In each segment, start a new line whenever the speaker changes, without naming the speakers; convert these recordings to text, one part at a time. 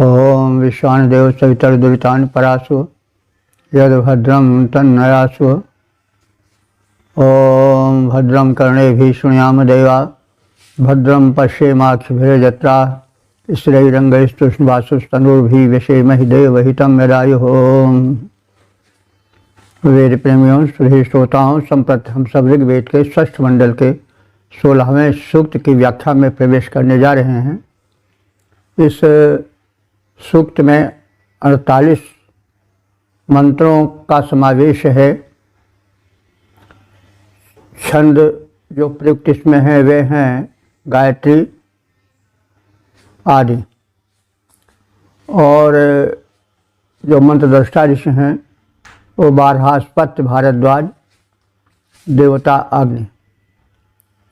ओम विश्वानदेव सवितर्दुरितान् परासु यद्भद्रं तन्नयासु। ओम भद्रं कर्णेभिः शृणुयाम देवा भद्रं पश्येमाक्षिभिर्यजत्रा स्थिरैरङ्गैस्तुष्टुवासुस्तनूर्भिः व्यसेमहि देवहितं यदायुः। वेद प्रेमियों सुधीर श्रोताओं, संप्रति हम सब ऋग्वेद के षष्ठ मंडल के 16वें सूक्त की व्याख्या में प्रवेश करने जा रहे हैं। इस सूक्त में 48 मंत्रों का समावेश है। छंद जो प्रयुक्त इसमें हैं वे हैं गायत्री आदि, और जो मंत्रद्रष्टा ऋषि हैं वो बारहास्पत्य, भारद्वाज, देवता, अग्नि।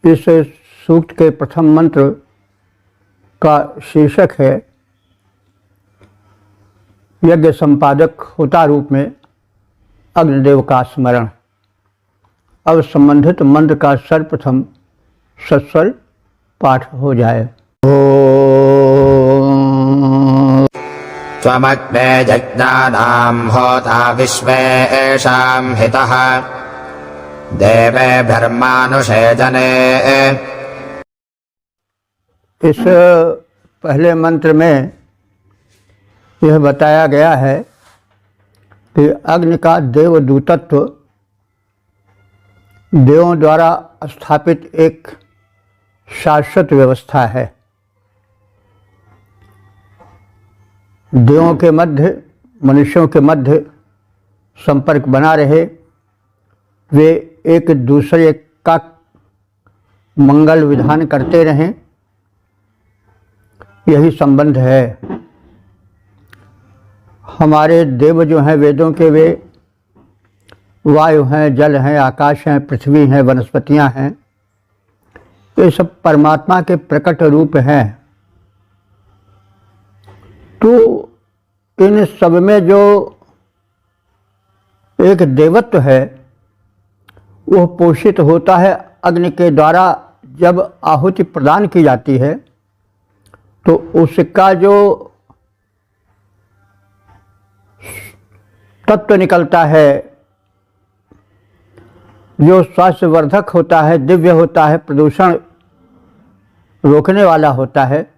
इस सूक्त के प्रथम मंत्र का शीर्षक है यज्ञ संपादक होता रूप में अग्निदेव का स्मरण। अब संबंधित मंत्र का सर्वप्रथम सस्वर पाठ हो जाए।
त्वमग्ने यज्ञानां होता विश्वेषां हितः देवेभिर्मानुषेजने।
इस पहले मंत्र में यह बताया गया है कि अग्नि का देवदूतत्व देवों द्वारा स्थापित एक शाश्वत व्यवस्था है। देवों के मध्य, मनुष्यों के मध्य संपर्क बना रहे, वे एक दूसरे का मंगल विधान करते रहें, यही संबंध है। हमारे देव जो हैं वेदों के, वे वायु हैं, जल हैं, आकाश हैं, पृथ्वी हैं, वनस्पतियां हैं। ये सब परमात्मा के प्रकट रूप हैं। तो इन सब में जो एक देवत्व है वह पोषित होता है अग्नि के द्वारा। जब आहुति प्रदान की जाती है तो उसका जो तत्व निकलता है, जो स्वास्थ्यवर्धक होता है, दिव्य होता है, प्रदूषण रोकने वाला होता है,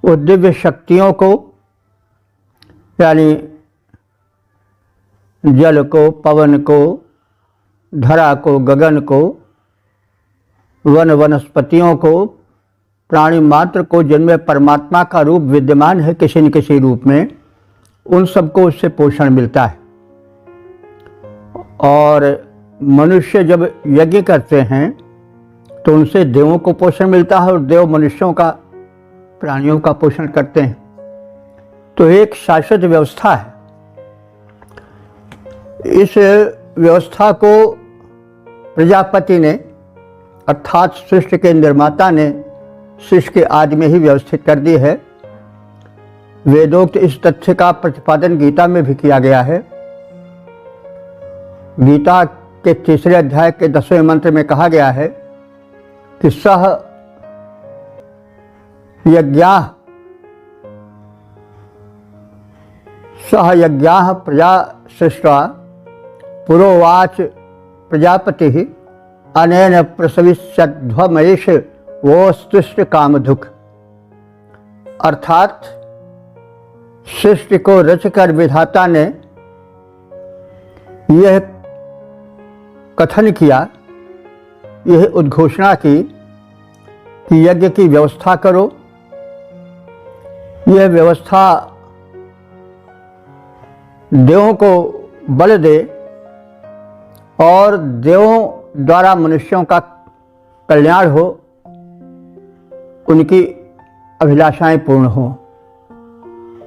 वो दिव्य शक्तियों को, यानी जल को, पवन को, धरा को, गगन को, वन वनस्पतियों को, प्राणी मात्र को, जिनमें परमात्मा का रूप विद्यमान है किसी न किसी रूप में, उन सबको उससे पोषण मिलता है। और मनुष्य जब यज्ञ करते हैं तो उनसे देवों को पोषण मिलता है और देव मनुष्यों का, प्राणियों का पोषण करते हैं। तो एक शाश्वत व्यवस्था है। इस व्यवस्था को प्रजापति ने, अर्थात सृष्टि के निर्माता ने, सृष्टि के आदि में ही व्यवस्थित कर दी है। वेदोक्त इस तथ्य का प्रतिपादन गीता में भी किया गया है। गीता के 3 अध्याय के 10वें मंत्र में कहा गया है कि सह यज्ञाः प्रजा सृष्ट्वा पुरोवाच प्रजापतिः अनेन प्रसविष्यध्वमैष वोस्तुष्ट कामधुक्। अर्थात सृष्टि को रचकर विधाता ने यह कथन किया, यह उद्घोषणा की कि यज्ञ की व्यवस्था करो। यह व्यवस्था देवों को बल दे और देवों द्वारा मनुष्यों का कल्याण हो, उनकी अभिलाषाएं पूर्ण हो।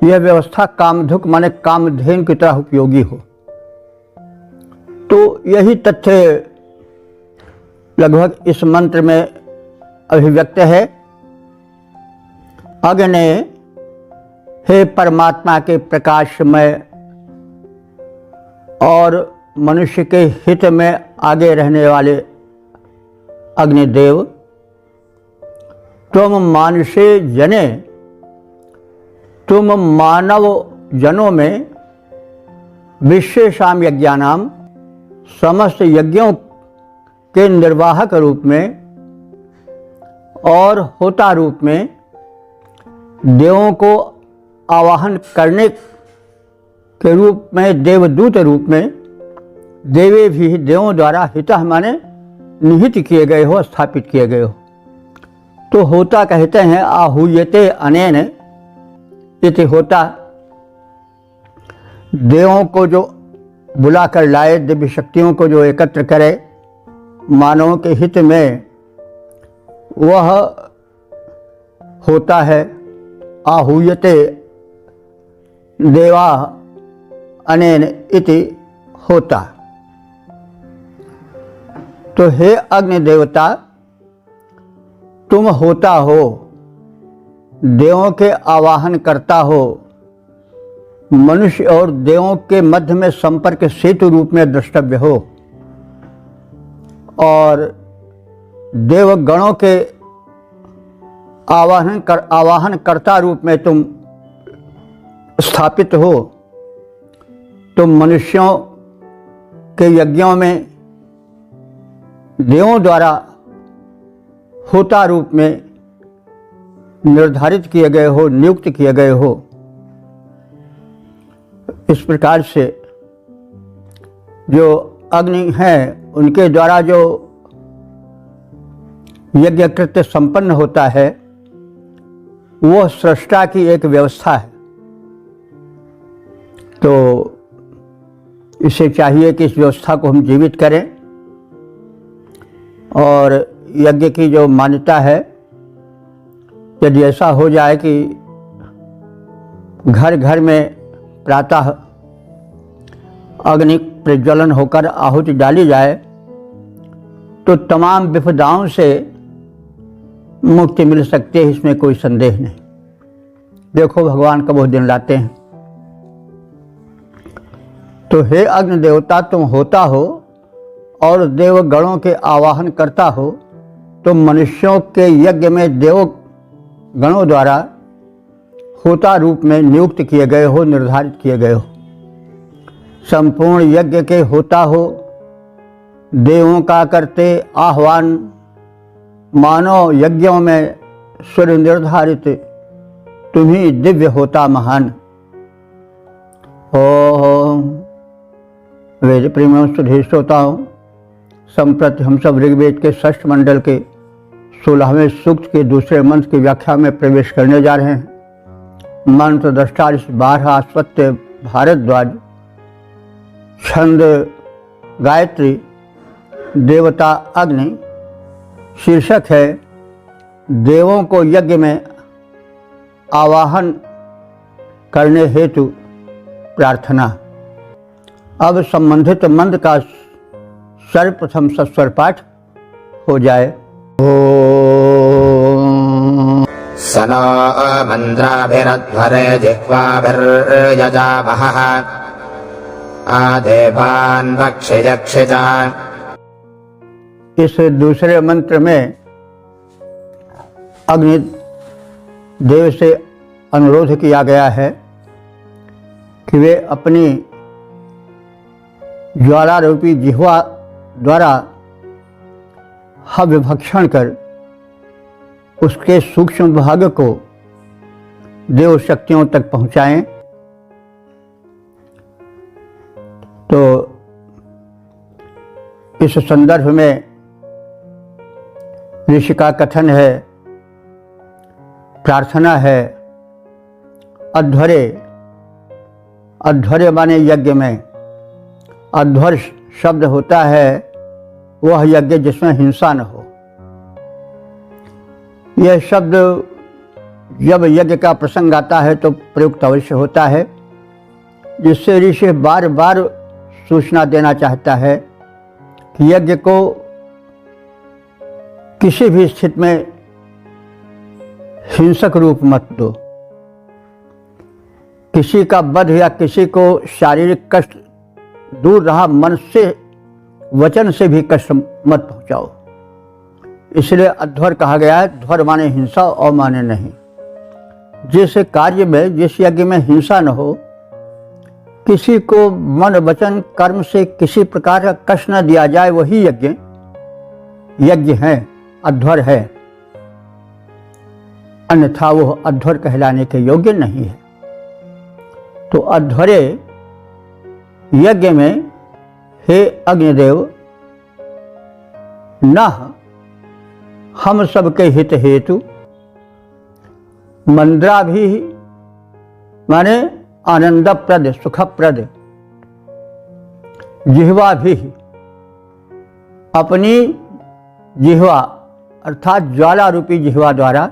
यह व्यवस्था कामधुक माने कामधेनु की तरह उपयोगी हो। तो यही तथ्य लगभग इस मंत्र में अभिव्यक्त है। अग्नि, हे परमात्मा के प्रकाशमय और मनुष्य के हित में आगे रहने वाले अग्निदेव, तुम मानुषे जने, तुम मानव जनों में विशेषाम यज्ञानाम समस्त यज्ञों के निर्वाहक रूप में और होता रूप में देवों को आवाहन करने के रूप में, देवदूत रूप में, देवे भी देवों द्वारा हितः माने निहित किए गए हो, स्थापित किए गए हो। तो होता कहते हैं आहूयते अनेन इति होता, देवों को जो बुलाकर लाए, दिव्य शक्तियों को जो एकत्र करे मानवों के हित में, वह होता है आहूयते देवा अनेन इति होता। तो हे अग्नि देवता, तुम होता हो, देवों के आवाहन करता हो, मनुष्य और देवों के मध्य में संपर्क सेतु रूप में द्रष्टव्य हो, और देवगणों के आवाहन कर्ता रूप में तुम स्थापित हो। तुम मनुष्यों के यज्ञों में देवों द्वारा होता रूप में निर्धारित किए गए हो, नियुक्त किए गए हो। इस प्रकार से जो अग्नि हैं उनके द्वारा जो यज्ञ कृत्य संपन्न होता है वह सृष्टा की एक व्यवस्था है। तो इसे चाहिए कि इस व्यवस्था को हम जीवित करें, और यज्ञ की जो मान्यता है, यदि ऐसा हो जाए कि घर घर में प्रातः अग्नि प्रज्वलन होकर आहुति डाली जाए तो तमाम विपदाओं से मुक्ति मिल सकती है, इसमें कोई संदेह नहीं। देखो भगवान कब वो दिन लाते हैं। तो हे अग्नि देवता, तुम होता हो और देवगणों के आवाहन करता हो, तो मनुष्यों के यज्ञ में देवगणों द्वारा होता रूप में नियुक्त किए गए हो, निर्धारित किए गए हो। संपूर्ण यज्ञ के होता हो, देवों का करते आह्वान, मानव यज्ञों में स्वर निर्धारित तुम्ही दिव्य होता महान। ओम वेद प्रेम सुधीर श्रोताओं, संप्रति हम सब ऋग्वेद के षष्ठ मंडल के 16वें सूक्त के दूसरे मंत्र की व्याख्या में प्रवेश करने जा रहे हैं। मंत्र दृष्टा 12 अश्वत्थ भारद्वाज, छंद गायत्री, देवता अग्नि, शीर्षक है देवों को यज्ञ में आवाहन करने हेतु प्रार्थना। अब संबंधित मंत्र का सर्वप्रथम सस्वर पाठ हो जाए। ओम
स नो मन्त्राभिरध्वरे जिह्वाभिर्यजामहः आदेवान् वक्षिजक्षिजा।
इस दूसरे मंत्र में अग्नि देव से अनुरोध किया गया है कि वे अपनी ज्वाला रूपी जिह्वा द्वारा हव्य भक्षण कर उसके सूक्ष्म भाग को देव शक्तियों तक पहुंचाएं। तो इस संदर्भ में ऋषि का कथन है, प्रार्थना है, अध्वरे, अध्वर्य माने यज्ञ में। अध्वर शब्द होता है वह यज्ञ जिसमें हिंसा न हो। यह शब्द जब यज्ञ का प्रसंग आता है तो प्रयुक्त अवश्य होता है, जिससे ऋषि बार बार सूचना देना चाहता है कि यज्ञ को किसी भी स्थिति में हिंसक रूप मत दो। किसी का वध या किसी को शारीरिक कष्ट दूर रहा, मन से वचन से भी कष्ट मत पहुंचाओ। इसलिए अध्वर कहा गया है। ध्वर माने हिंसा और माने नहीं। जिस कार्य में, जिस यज्ञ में हिंसा न हो, किसी को मन वचन कर्म से किसी प्रकार का कष्ट न दिया जाए, वही यज्ञ है, अध्वर है। अन्यथा वो अध्वर कहलाने के योग्य नहीं है। तो अध्वरे यज्ञ में हे अग्निदेव, न हम सबके हित हेतु मंद्रा भी माने आनंदप्रद सुखप्रद, जिह्वा भी अपनी जिह्वा अर्थात ज्वाला रूपी जिह्वा द्वारा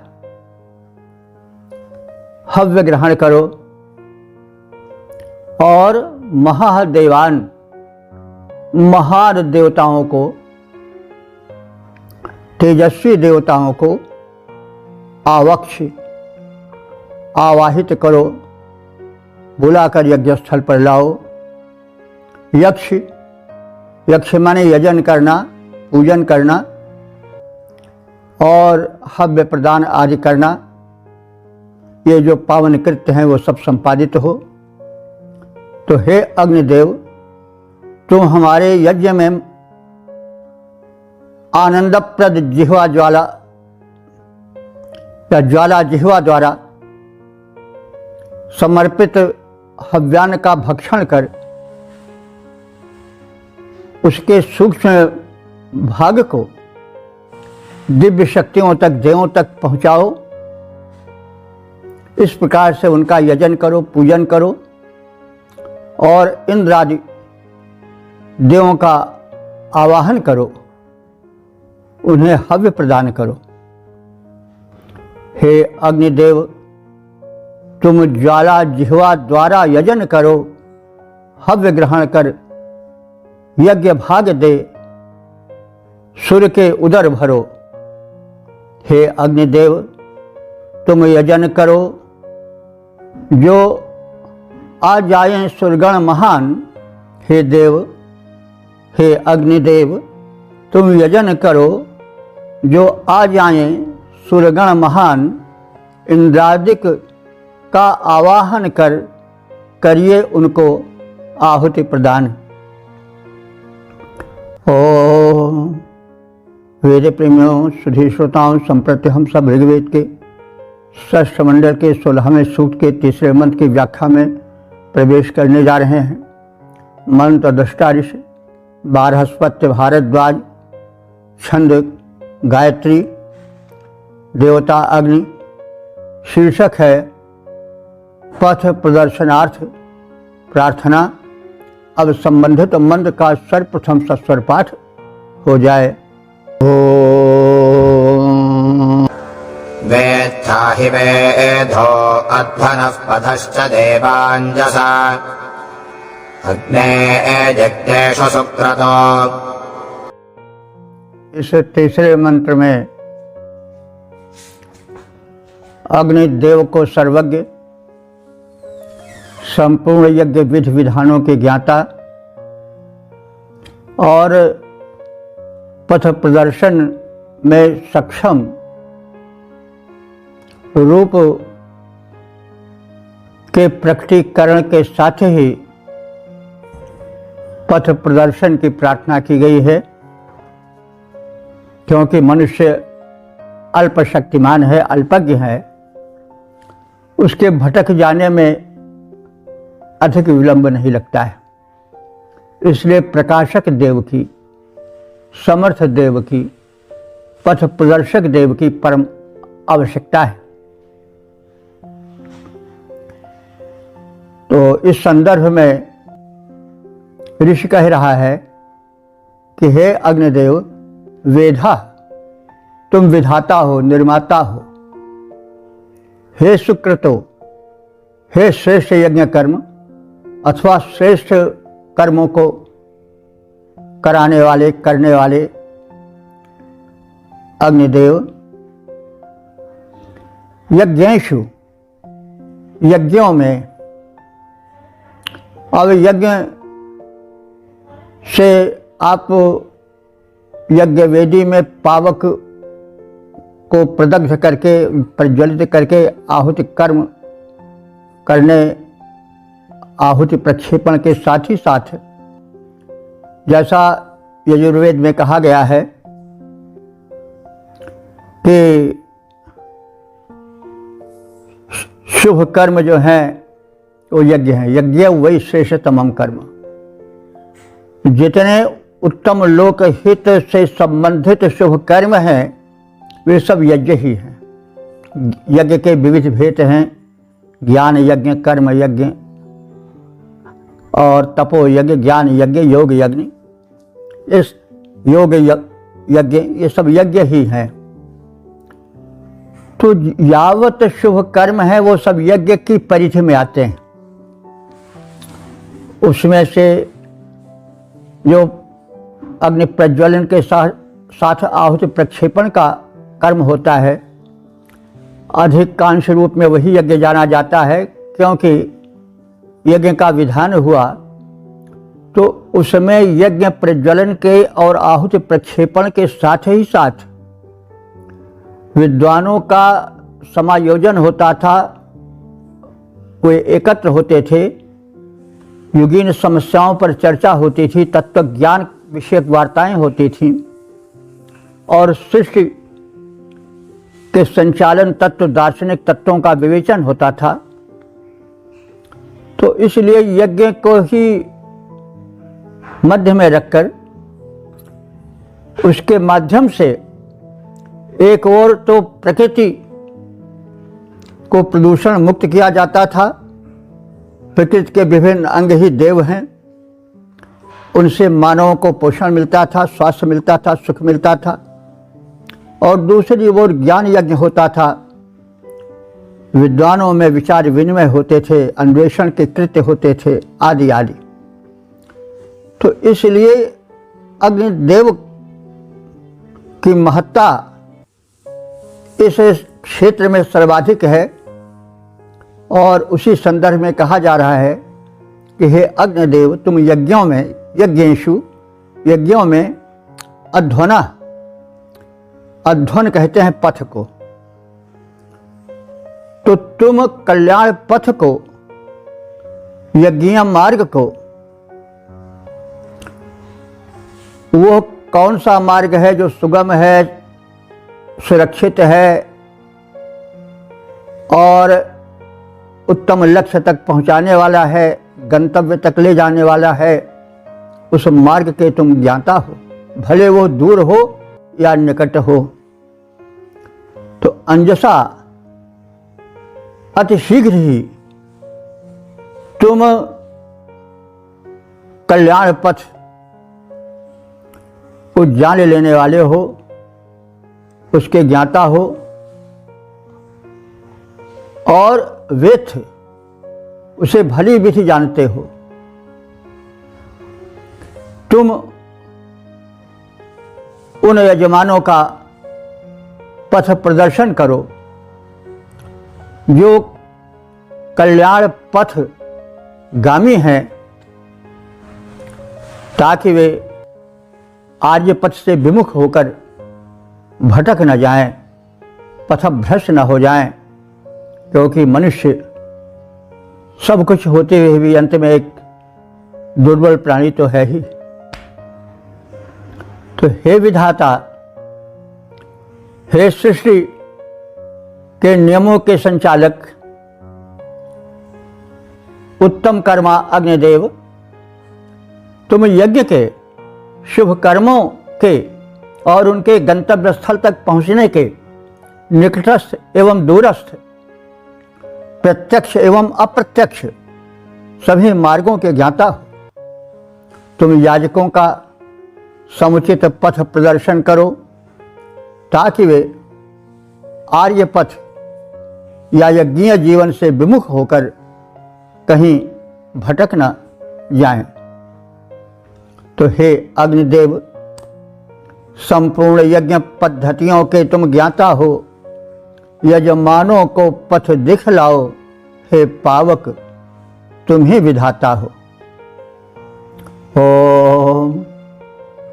हव्य ग्रहण करो और महादेवान महान देवताओं को, तेजस्वी देवताओं को आवक्ष आवाहित करो, बुलाकर यज्ञ स्थल पर लाओ। यक्ष माने यजन करना, पूजन करना और हव्य प्रदान आदि करना, ये जो पावन कृत्य हैं वो सब संपादित हो। तो हे अग्निदेव, तुम हमारे यज्ञ में आनंदप्रद जिह्वा ज्वाला या ज्वाला जिह्वा द्वारा समर्पित हव्यान्न का भक्षण कर उसके सूक्ष्म भाग को दिव्य शक्तियों तक, देवों तक पहुंचाओ। इस प्रकार से उनका यजन करो, पूजन करो और इंद्र आदि देवों का आवाहन करो, उन्हें हव्य प्रदान करो। हे अग्निदेव, तुम ज्वाला जिह्वा द्वारा यजन करो, हव्य ग्रहण कर यज्ञ भाग दे, सूर्य के उदर भरो। हे अग्निदेव, तुम यजन करो, जो आ जाएं सुरगण महान। हे देव, हे अग्निदेव, तुम यजन करो, जो आ जाएं सुरगण महान। इंद्रादिक का आवाहन करिए उनको आहुति प्रदान। ओम वेद प्रेमियों, सुधी श्रोताओं, संप्रति हम सब ऋग्वेद के षष्ठ मंडल के 16वें सूक्त के तीसरे मंत्र की व्याख्या में प्रवेश करने जा रहे हैं। मंत्र दृष्टा ऋषि, बारहस्पत्य भारद्वाज, छंद गायत्री, देवता अग्नि। शीर्षक है पथ प्रदर्शनार्थ प्रार्थना। अब संबंधित मंत्र का सर्वप्रथम सस्वर पाठ हो जाए।
वेत्था हि वेधो अध्वनः पथश्च देवाञ्जसा अग्ने यज्ञेषु सुक्रतो।
इस तीसरे मंत्र में अग्निदेव को सर्वज्ञ, संपूर्ण यज्ञ विधि विधानों के ज्ञाता और पथ प्रदर्शन में सक्षम रूप के प्रकटीकरण के साथ ही पथ प्रदर्शन की प्रार्थना की गई है, क्योंकि मनुष्य अल्प शक्तिमान है, अल्पज्ञ है, उसके भटक जाने में अधिक विलंब नहीं लगता है। इसलिए प्रकाशक देव की, समर्थ देव की, पथ प्रदर्शक देव की परम आवश्यकता है। तो इस संदर्भ में ऋषि कह रहा है कि हे अग्निदेव, वेधा, तुम विधाता हो, निर्माता हो। हे सुक्रतो, हे श्रेष्ठ यज्ञ कर्म अथवा श्रेष्ठ कर्मों को कराने वाले, करने वाले अग्निदेव, यज्ञेषु, यज्ञों में। अब यज्ञ से आप यज्ञ वेदी में पावक को प्रदग्ध करके, प्रज्वलित करके आहुति कर्म करने, आहुति प्रक्षेपण के साथ ही साथ, जैसा यजुर्वेद में कहा गया है कि शुभ कर्म जो हैं वो यज्ञ हैं। यज्ञ वही श्रेष्ठतमम कर्म। जितने उत्तम लोक हित से संबंधित शुभ कर्म हैं वे सब यज्ञ ही हैं। यज्ञ के विविध भेद हैं, ज्ञान यज्ञ, कर्म यज्ञ और तपो यज्ञ, ज्ञान यज्ञ, योग यज्ञ। इस योग यज्ञ ये सब यज्ञ ही हैं। तो यावत शुभ कर्म है वो सब यज्ञ की परिधि में आते हैं। उसमें से जो अग्नि प्रज्वलन के साथ आहुति प्रक्षेपण का कर्म होता है, अधिकांश रूप में वही यज्ञ जाना जाता है, क्योंकि यज्ञ का विधान हुआ तो उसमें यज्ञ प्रज्वलन के और आहुति प्रक्षेपण के साथ ही साथ विद्वानों का समायोजन होता था। वे एकत्र होते थे, युगीन समस्याओं पर चर्चा होती थी, तत्व ज्ञान विषयक वार्ताएं होती थीं और सृष्टि के संचालन तत्व, दार्शनिक तत्वों का विवेचन होता था। तो इसलिए यज्ञ को ही मध्य में रखकर उसके माध्यम से एक ओर तो प्रकृति को प्रदूषण मुक्त किया जाता था। प्रकृति के विभिन्न अंग ही देव हैं, उनसे मानवों को पोषण मिलता था, स्वास्थ्य मिलता था, सुख मिलता था। और दूसरी ओर ज्ञान यज्ञ होता था, विद्वानों में विचार विनिमय होते थे, अन्वेषण के कृत्य होते थे, आदि आदि। तो इसलिए अग्निदेव की महत्ता इस क्षेत्र में सर्वाधिक है। और उसी संदर्भ में कहा जा रहा है कि हे अग्निदेव, तुम यज्ञों में, यज्ञेषु, यज्ञों में अध्वना, अध्वन कहते हैं पथ को, तो तुम कल्याण पथ को, यज्ञ मार्ग को, वो कौन सा मार्ग है जो सुगम है, सुरक्षित है और उत्तम लक्ष्य तक पहुंचाने वाला है, गंतव्य तक ले जाने वाला है, उस मार्ग के तुम ज्ञाता हो, भले वो दूर हो या निकट हो। तो अंजसा अतिशीघ्र ही तुम कल्याण पथ को जान लेने वाले हो, उसके ज्ञाता हो और वेथ उसे भली विधि जानते हो। तुम उन यजमानों का पथ प्रदर्शन करो जो कल्याण पथ गामी हैं, ताकि वे आर्य पथ से विमुख होकर भटक न जाएं, पथभ्रष्ट न हो जाएं। क्योंकि मनुष्य सब कुछ होते हुए भी अंत में एक दुर्बल प्राणी तो है ही। तो हे विधाता, हे सृष्टि के नियमों के संचालक, उत्तम कर्मा अग्निदेव, तुम यज्ञ के, शुभ कर्मों के और उनके गंतव्य स्थल तक पहुंचने के निकटस्थ एवं दूरस्थ, प्रत्यक्ष एवं अप्रत्यक्ष सभी मार्गों के ज्ञाता हो। तुम याजकों का समुचित पथ प्रदर्शन करो, ताकि वे आर्य पथ या यज्ञीय जीवन से विमुख होकर कहीं भटक न जाएं। तो हे अग्निदेव, संपूर्ण यज्ञ पद्धतियों के तुम ज्ञाता हो, यजमानों को पथ दिखलाओ। हे पावक, तुम ही विधाता हो। ओम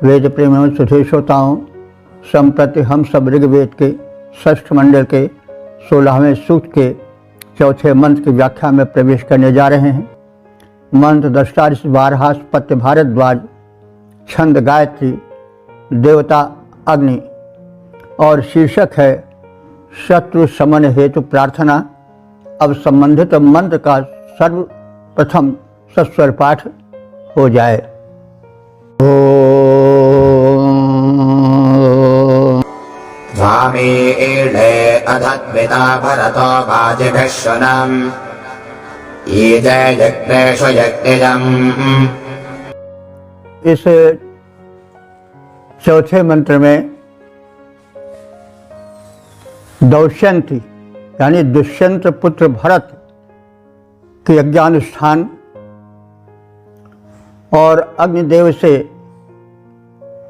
वेद प्रेमियों, सुधे श्रोताओं, संप्रति हम सब ऋग्वेद के षष्ठ मंडल के 16वें सूक्त के चौथे मंत्र की व्याख्या में प्रवेश करने जा रहे हैं। मंत्र दृष्टा ऋषि बारहास पत्य भारद्वाज, छंद गायत्री, देवता अग्नि और शीर्षक है शत्रु शमन हेतु प्रार्थना। अब संबंधित मंत्र का सर्वप्रथम सस्वर पाठ हो जाए।
स्वामीडे अधद्विता भरतो वाजिभिः शुनम् ईजे यज्ञेषु यज्ञिजम्।
इस चौथे मंत्र में दौष्यंती यानी दुष्यंत पुत्र भरत के यज्ञानुष्ठान और अग्निदेव से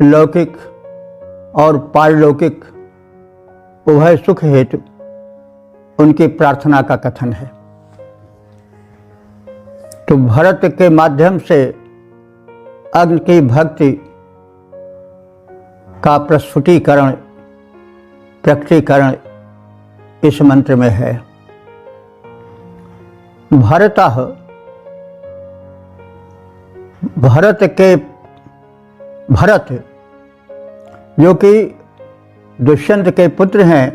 लौकिक और पारलौकिक उभय सुख हेतु उनकी प्रार्थना का कथन है। तो भरत के माध्यम से अग्नि की भक्ति का प्रस्फुटीकरण, प्रकटीकरण इस मंत्र में है। भरतः, भरत के भरत जो कि दुष्यंत के पुत्र हैं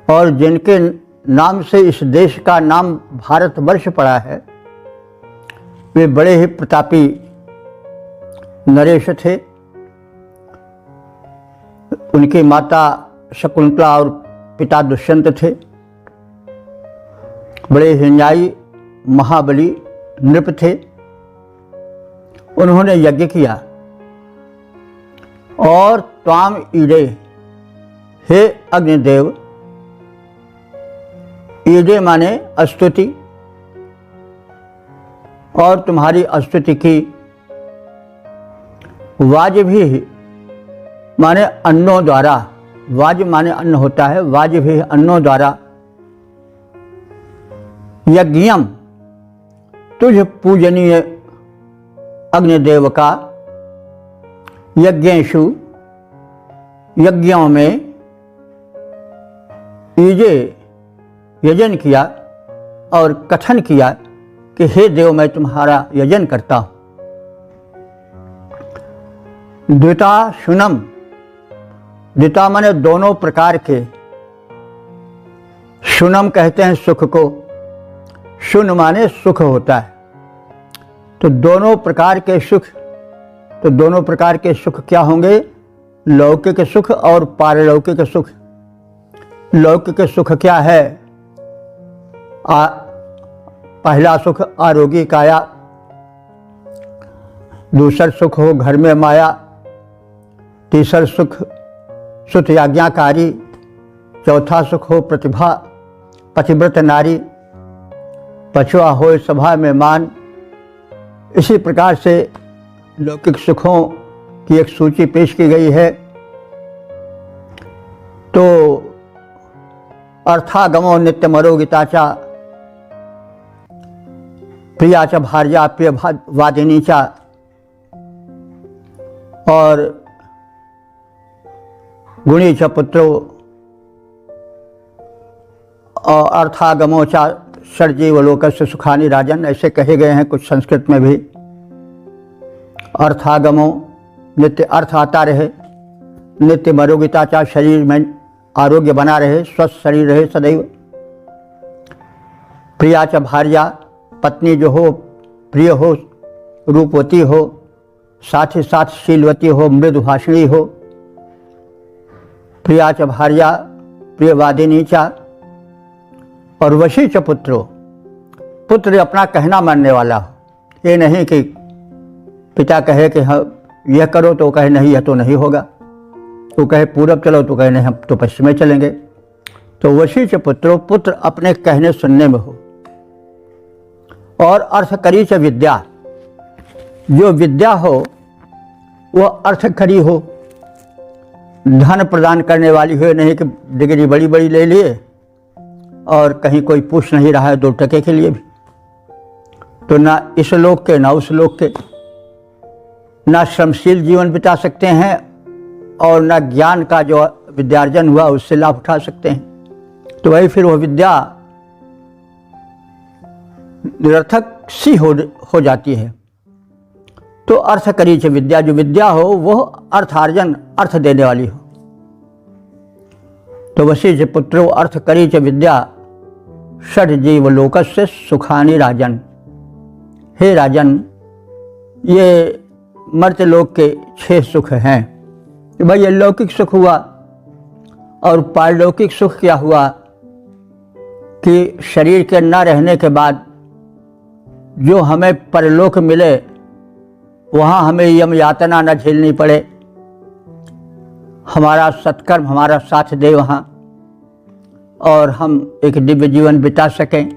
और जिनके नाम से इस देश का नाम भारतवर्ष पड़ा है, वे बड़े ही प्रतापी नरेश थे। उनकी माता शकुंतला और पिता दुष्यंत थे। बड़े ही न्यायी महाबली नृप थे। उन्होंने यज्ञ किया और त्वाम ईडे, हे अग्निदेव, ईडे माने स्तुति, और तुम्हारी स्तुति की। वाज भी माने अन्नों द्वारा, वाज माने अन्न होता है, वाज भी अन्नों द्वारा। यज्ञम, तुझ पूजनीय अग्निदेव का, यज्ञेषु यज्ञों में, ईजे यजन किया और कथन किया कि हे देव मैं तुम्हारा यजन करता हूं। द्विता शुनम, द्विता माने दोनों प्रकार के, शुनम कहते हैं सुख को, शुन माने सुख होता है। तो दोनों प्रकार के सुख, तो दोनों प्रकार के सुख क्या होंगे? लौकिक सुख और पारलौकिक सुख। लौकिक सुख क्या है? पहला सुख आरोग्य काया, दूसरा सुख हो घर में माया, तीसरा सुख सुत आज्ञाकारी, चौथा सुख हो प्रतिभा पतिव्रत नारी, पछुआ हो सभा में मान। इसी प्रकार से लौकिक सुखों की एक सूची पेश की गई है। तो अर्थागमो नित्य मरोगिता चा, प्रिया च भार्या प्रिय वादिनी चा, और गुणी च पुत्रो, और अर्थागमो चा षड्जीव लोकस्य सुखानि राजन, ऐसे कहे गए हैं कुछ संस्कृत में भी। अर्थागमो नित्य अर्थ आता रहे, नित्य मरोगिता चा शरीर में आरोग्य बना रहे, स्वस्थ शरीर रहे सदैव। प्रिया च भार्या, पत्नी जो हो प्रिय हो, रूपवती हो, साथ ही साथ शीलवती हो, मृदुभाषिणी हो। प्रिया च भार्या प्रियवादिनी चा, और वशी च पुत्रो, पुत्र अपना कहना मानने वाला हो। ये नहीं कि पिता कहे कि हाँ यह करो तो कहे नहीं यह तो नहीं होगा, तो कहे पूरब चलो तो कहे नहीं हम तो पश्चिम में चलेंगे। तो वशी च पुत्रो, पुत्र अपने कहने सुनने में हो। और अर्थकरी च विद्या, जो विद्या हो वह अर्थकरी हो, धन प्रदान करने वाली हो, नहीं कि डिग्री बड़ी बड़ी ले लिए और कहीं कोई पूछ नहीं रहा है 2 टके के लिए भी। तो ना इस लोक के ना उस लोक के, ना श्रमशील जीवन बिता सकते हैं और ना ज्ञान का जो विद्यार्जन हुआ उससे लाभ उठा सकते हैं। तो वही फिर वह विद्या निरर्थक सी हो जाती है। तो अर्थ करी च विद्या, जो विद्या हो वह अर्थार्जन, अर्थ देने वाली हो। तो वशिष्ठ पुत्रो अर्थ करी च विद्या, षड जीव लोकस्य सुखानि राजन। हे राजन, ये मर्त्यलोक के 6 सुख हैं। कि भाई ये लौकिक सुख हुआ, और पारलौकिक सुख क्या हुआ कि शरीर के न रहने के बाद जो हमें परलोक मिले, वहाँ हमें यम यातना न झेलनी पड़े, हमारा सत्कर्म हमारा साथ दे वहाँ, और हम एक दिव्य जीवन बिता सकें।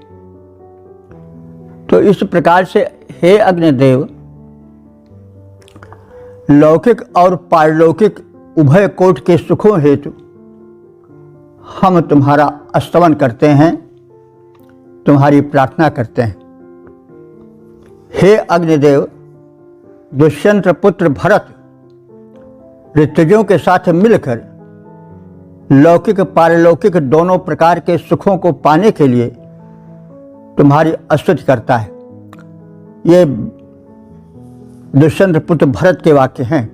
तो इस प्रकार से हे अग्निदेव, लौकिक और पारलौकिक उभय कोट के सुखों हेतु हम तुम्हारा स्तवन करते हैं, तुम्हारी प्रार्थना करते हैं। हे अग्निदेव, दुष्यंत पुत्र भरत ऋतुजों के साथ मिलकर लौकिक पारलौकिक दोनों प्रकार के सुखों को पाने के लिए तुम्हारी स्तुति करता है। ये दुष्यंत पुत्र भरत के वाक्य हैं।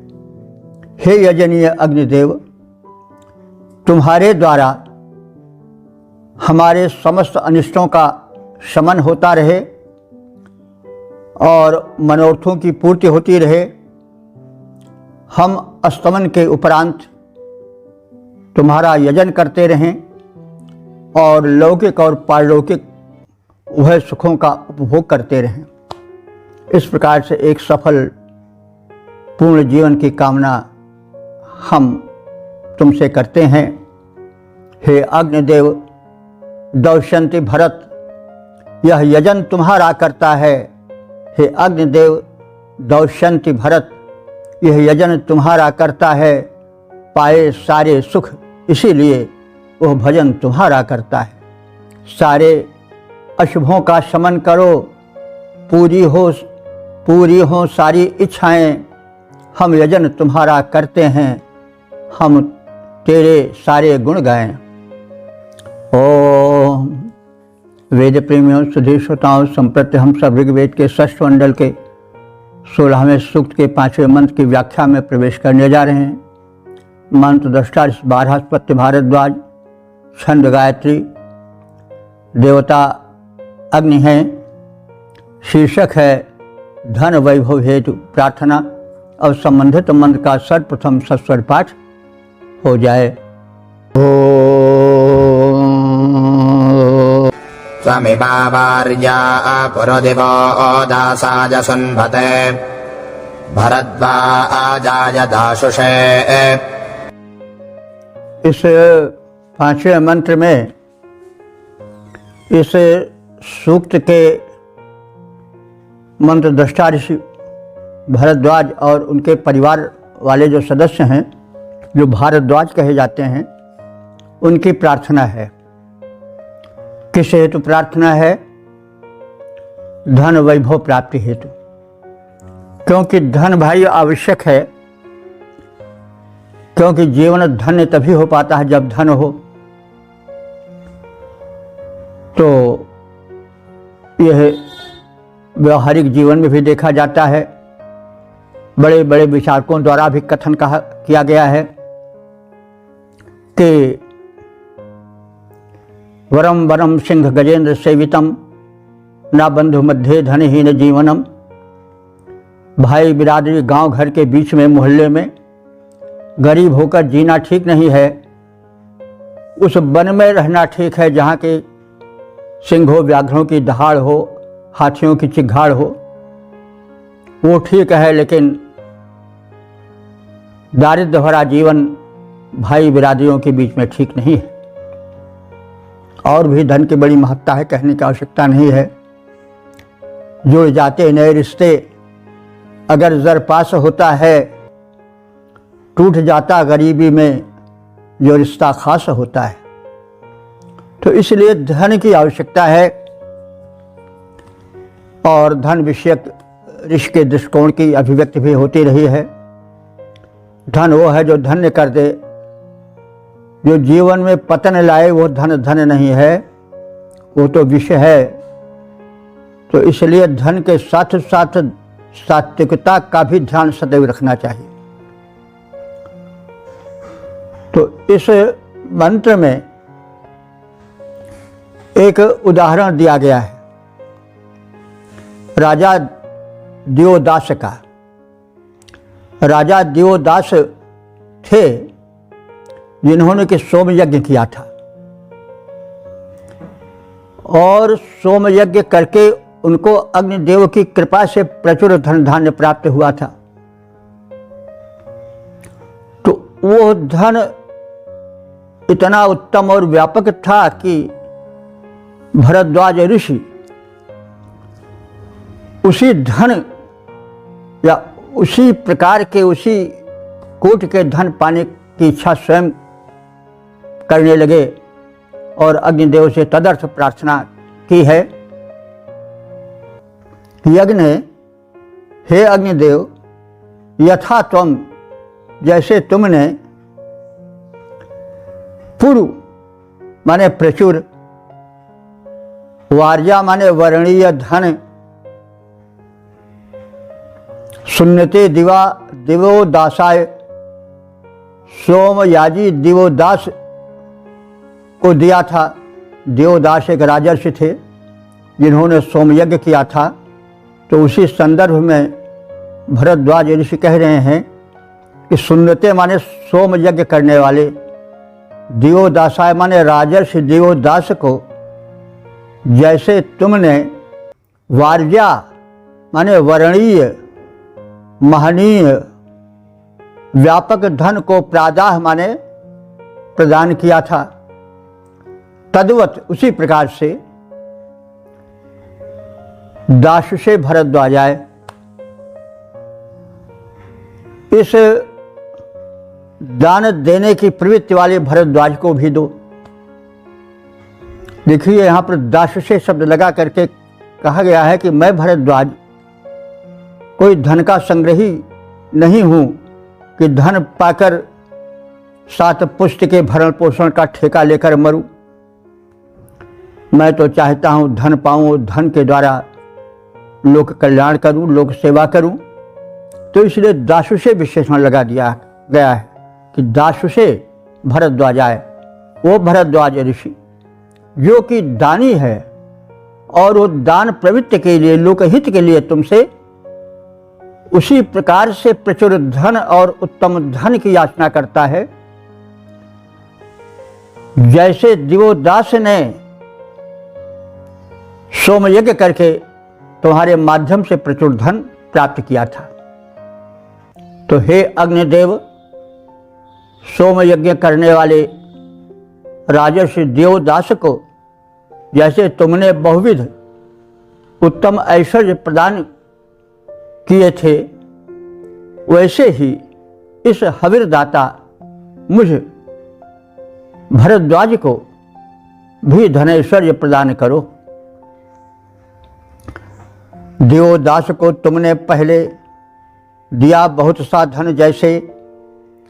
हे यजनीय अग्निदेव, तुम्हारे द्वारा हमारे समस्त अनिष्टों का शमन होता रहे और मनोरथों की पूर्ति होती रहे। हम स्तमन के उपरांत तुम्हारा यजन करते रहें और लौकिक और पारलौकिक उभय सुखों का उपभोग करते रहें। इस प्रकार से एक सफल पूर्ण जीवन की कामना हम तुमसे करते हैं। हे अग्निदेव दौष्यंती भरत, यह यजन तुम्हारा करता है। हे अग्निदेव दौष्यंती भरत, यह यजन तुम्हारा करता है। पाए सारे सुख, इसीलिए वह भजन तुम्हारा करता है। सारे अशुभों का शमन करो, पूरी हो सारी इच्छाएं। हम यजन तुम्हारा करते हैं, हम तेरे सारे गुण गाएं। ओम। वेद प्रेमियों, सुधीर श्रोताओं, संप्रति हम सब ऋग्वेद के 6ठ मंडल के 16वें सूक्त के 5वें मंत्र की व्याख्या में प्रवेश करने जा रहे हैं। मंत्र दृष्टा 12 पत्य भारद्वाज, छंद गायत्री, देवता अग्नि है, शीर्षक है धन वैभव हेतु प्रार्थना। और संबंधित मंत्र का सर्वप्रथम सस्वर पाठ हो जाए।
स्वमिमावार्या पुरदिवो दासाय सुन्भते भरद्वाजाय दाशुषे।
इस 5वें मंत्र में इस सूक्त के मंत्र दृष्टा ऋषि भरद्वाज और उनके परिवार वाले जो सदस्य हैं, जो भारद्वाज कहे जाते हैं, उनकी प्रार्थना है। किस हेतु प्रार्थना है? धन वैभव प्राप्ति हेतु। क्योंकि धन भाई आवश्यक है, क्योंकि जीवन धन्य तभी हो पाता है जब धन हो। तो यह व्यवहारिक जीवन में भी देखा जाता है। बड़े बड़े विचारकों द्वारा भी कथन किया गया है कि वरम वरम सिंह गजेंद्र सेवितम ना बंधु मध्य धनहीन जीवनम। भाई बिरादरी गांव घर के बीच में, मोहल्ले में गरीब होकर जीना ठीक नहीं है। उस वन में रहना ठीक है जहाँ के सिंहों व्याघ्रों की दहाड़ हो, हाथियों की चिघाड़ हो, वो ठीक है। लेकिन दारिद्र्य भरा जीवन भाई बिरादरियों के बीच में ठीक नहीं है। और भी धन की बड़ी महत्ता है, कहने की आवश्यकता नहीं है। जुड़ जाते नए रिश्ते, अगर जर पास होता है, टूट जाता गरीबी में जो रिश्ता खास होता है। तो इसलिए धन की आवश्यकता है। और धन विषयक ऋषि के दृष्टिकोण की अभिव्यक्ति भी होती रही है। धन वो है जो धन्य कर दे, जो जीवन में पतन लाए वो धन धन नहीं है, वो तो विषय है। तो इसलिए धन के साथ साथ सात्विकता का भी ध्यान सदैव रखना चाहिए। तो इस मंत्र में एक उदाहरण दिया गया है राजा दियोदास का। राजा दियोदास थे जिन्होंने कि सोम यज्ञ किया था, और सोम यज्ञ करके उनको अग्निदेव की कृपा से प्रचुर धन धान्य प्राप्त हुआ था। तो वो धन इतना उत्तम और व्यापक था कि भरद्वाज ऋषि उसी धन या उसी प्रकार के उसी कोटि के धन पाने की इच्छा स्वयं करने लगे और अग्निदेव से तदर्थ प्रार्थना की है। यज्ञ ने, हे अग्निदेव, यथा त्वम, जैसे तुमने, पुरु माने प्रचुर, वार्या माने वर्णीय धन, सुन्नते दिवा दिवोदासाय, सोमयाजी दिवोदास को दिया था। दिवोदास एक राजर्षि थे जिन्होंने सोमयज्ञ किया था। तो उसी संदर्भ में भरद्वाज ऋषि कह रहे हैं कि सुन्नते माने सोम यज्ञ करने वाले, दिवोदासाय माने राजर्षि दिवोदास को जैसे तुमने, वार्या माने वर्णीय महनीय व्यापक धन को प्रादाह माने प्रदान किया था, तद्वत उसी प्रकार से दास से भरद्वाजाय, इस दान देने की प्रवृत्ति वाले भरद्वाज को भी दो। देखिए यहाँ पर दास से शब्द लगा करके कहा गया है कि मैं भरद्वाज कोई धन का संग्रही नहीं हूँ कि धन पाकर सात पुष्ट के भरण पोषण का ठेका लेकर मरूं। मैं तो चाहता हूँ धन पाऊँ, धन के द्वारा लोक कल्याण करूं, लोक सेवा करूं। तो इसलिए दासु से विशेषण लगा दिया गया है कि दासु से भरद्वाजाय, वो भरद्वाज ऋषि जो कि दानी है और वो दान प्रवृत्ति के लिए, लोकहित के लिए तुमसे उसी प्रकार से प्रचुर धन और उत्तम धन की याचना करता है जैसे दिवोदास ने सोमयज्ञ करके तुम्हारे माध्यम से प्रचुर धन प्राप्त किया था। तो हे अग्निदेव, सोमयज्ञ करने वाले राजर्षि देवदास को जैसे तुमने बहुविध उत्तम ऐश्वर्य प्रदान किए थे, वैसे ही इस हविरदाता मुझ भरद्वाज को भी धनैश्वर्य प्रदान करो। देवदास को तुमने पहले दिया बहुत सा धन, जैसे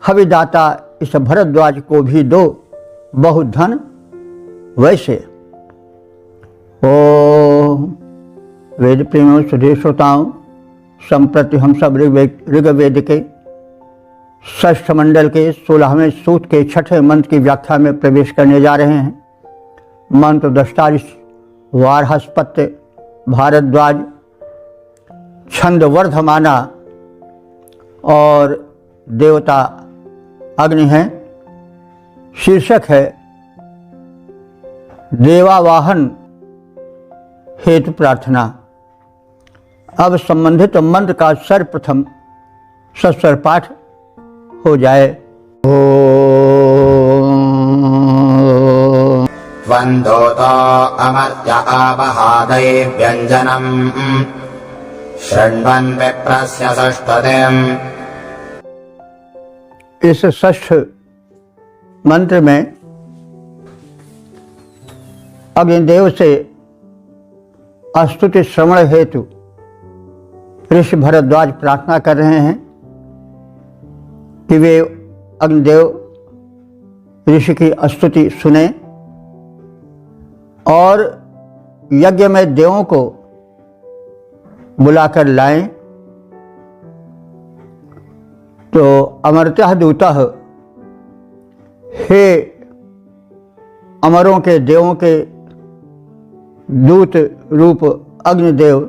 हविदाता इस भरद्वाज को भी दो बहुत धन वैसे। ओ वेद प्रेमियों, सुधीर श्रोताओं, संप्रति हम सब ऋग्वेद के 6ठ मंडल के 16वें सूक्त के 6ठे मंत्र की व्याख्या में प्रवेश करने जा रहे हैं। मंत्र दृष्टा वारहस्पत्य भारद्वाज, छंद वर्धमाना और देवता अग्नि है। शीर्षक है देवावाहन हेतु प्रार्थना। अब संबंधित मंत्र का सर्वप्रथम सस्वर पाठ हो जाए।
वन्दोतो अमर्त्य आवहादये व्यञ्जनम् शृण्वन् विप्रस्य षष्ठतिम्।
इस षष्ठ मंत्र में अग्निदेव से स्तुति श्रवण हेतु ऋषि भरद्वाज प्रार्थना कर रहे हैं कि वे अग्निदेव ऋषि की स्तुति सुने और यज्ञ में देवों को बुलाकर लाएं। तो अमर्त्य दूतः, हे अमरों के देवों के दूत रूप अग्निदेव,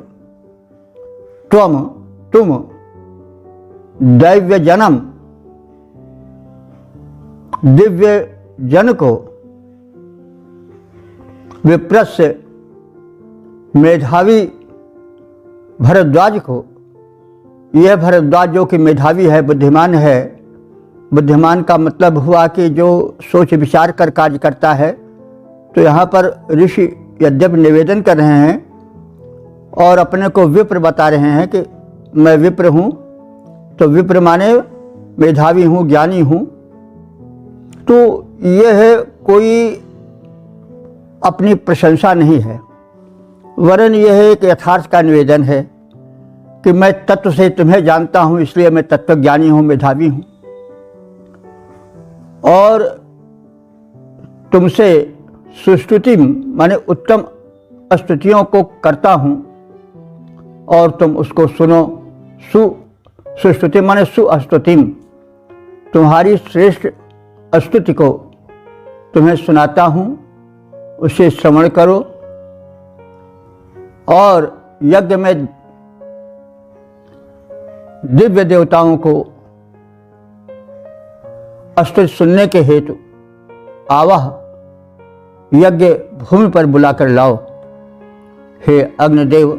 तुम दैव्य जन्म दिव्य जन को विप्रस्य मेधावी भरद्वाज को, यह भरद्वाज जो कि मेधावी है, बुद्धिमान है, बुद्धिमान का मतलब हुआ कि जो सोच विचार कर कार्य करता है। तो यहाँ पर ऋषि यद्यपि निवेदन कर रहे हैं और अपने को विप्र बता रहे हैं कि मैं विप्र हूँ, तो विप्र माने मेधावी हूँ, ज्ञानी हूँ। तो यह है कोई अपनी प्रशंसा नहीं है, वरन यह एक यथार्थ का निवेदन है कि मैं तत्व से तुम्हें जानता हूँ, इसलिए मैं तत्वज्ञानी हूँ, मेधावी हूँ और तुमसे सुस्तुति माने उत्तम स्तुतियों को करता हूँ और तुम उसको सुनो। सुस्तुति माने सुस्तुतिम, तुम्हारी श्रेष्ठ स्तुति को तुम्हें सुनाता हूँ, उसे श्रवण करो। और यज्ञ में दिव्य देवताओं को स्तुति सुनने के हेतु आवाह यज्ञ भूमि पर बुलाकर लाओ। हे अग्निदेव,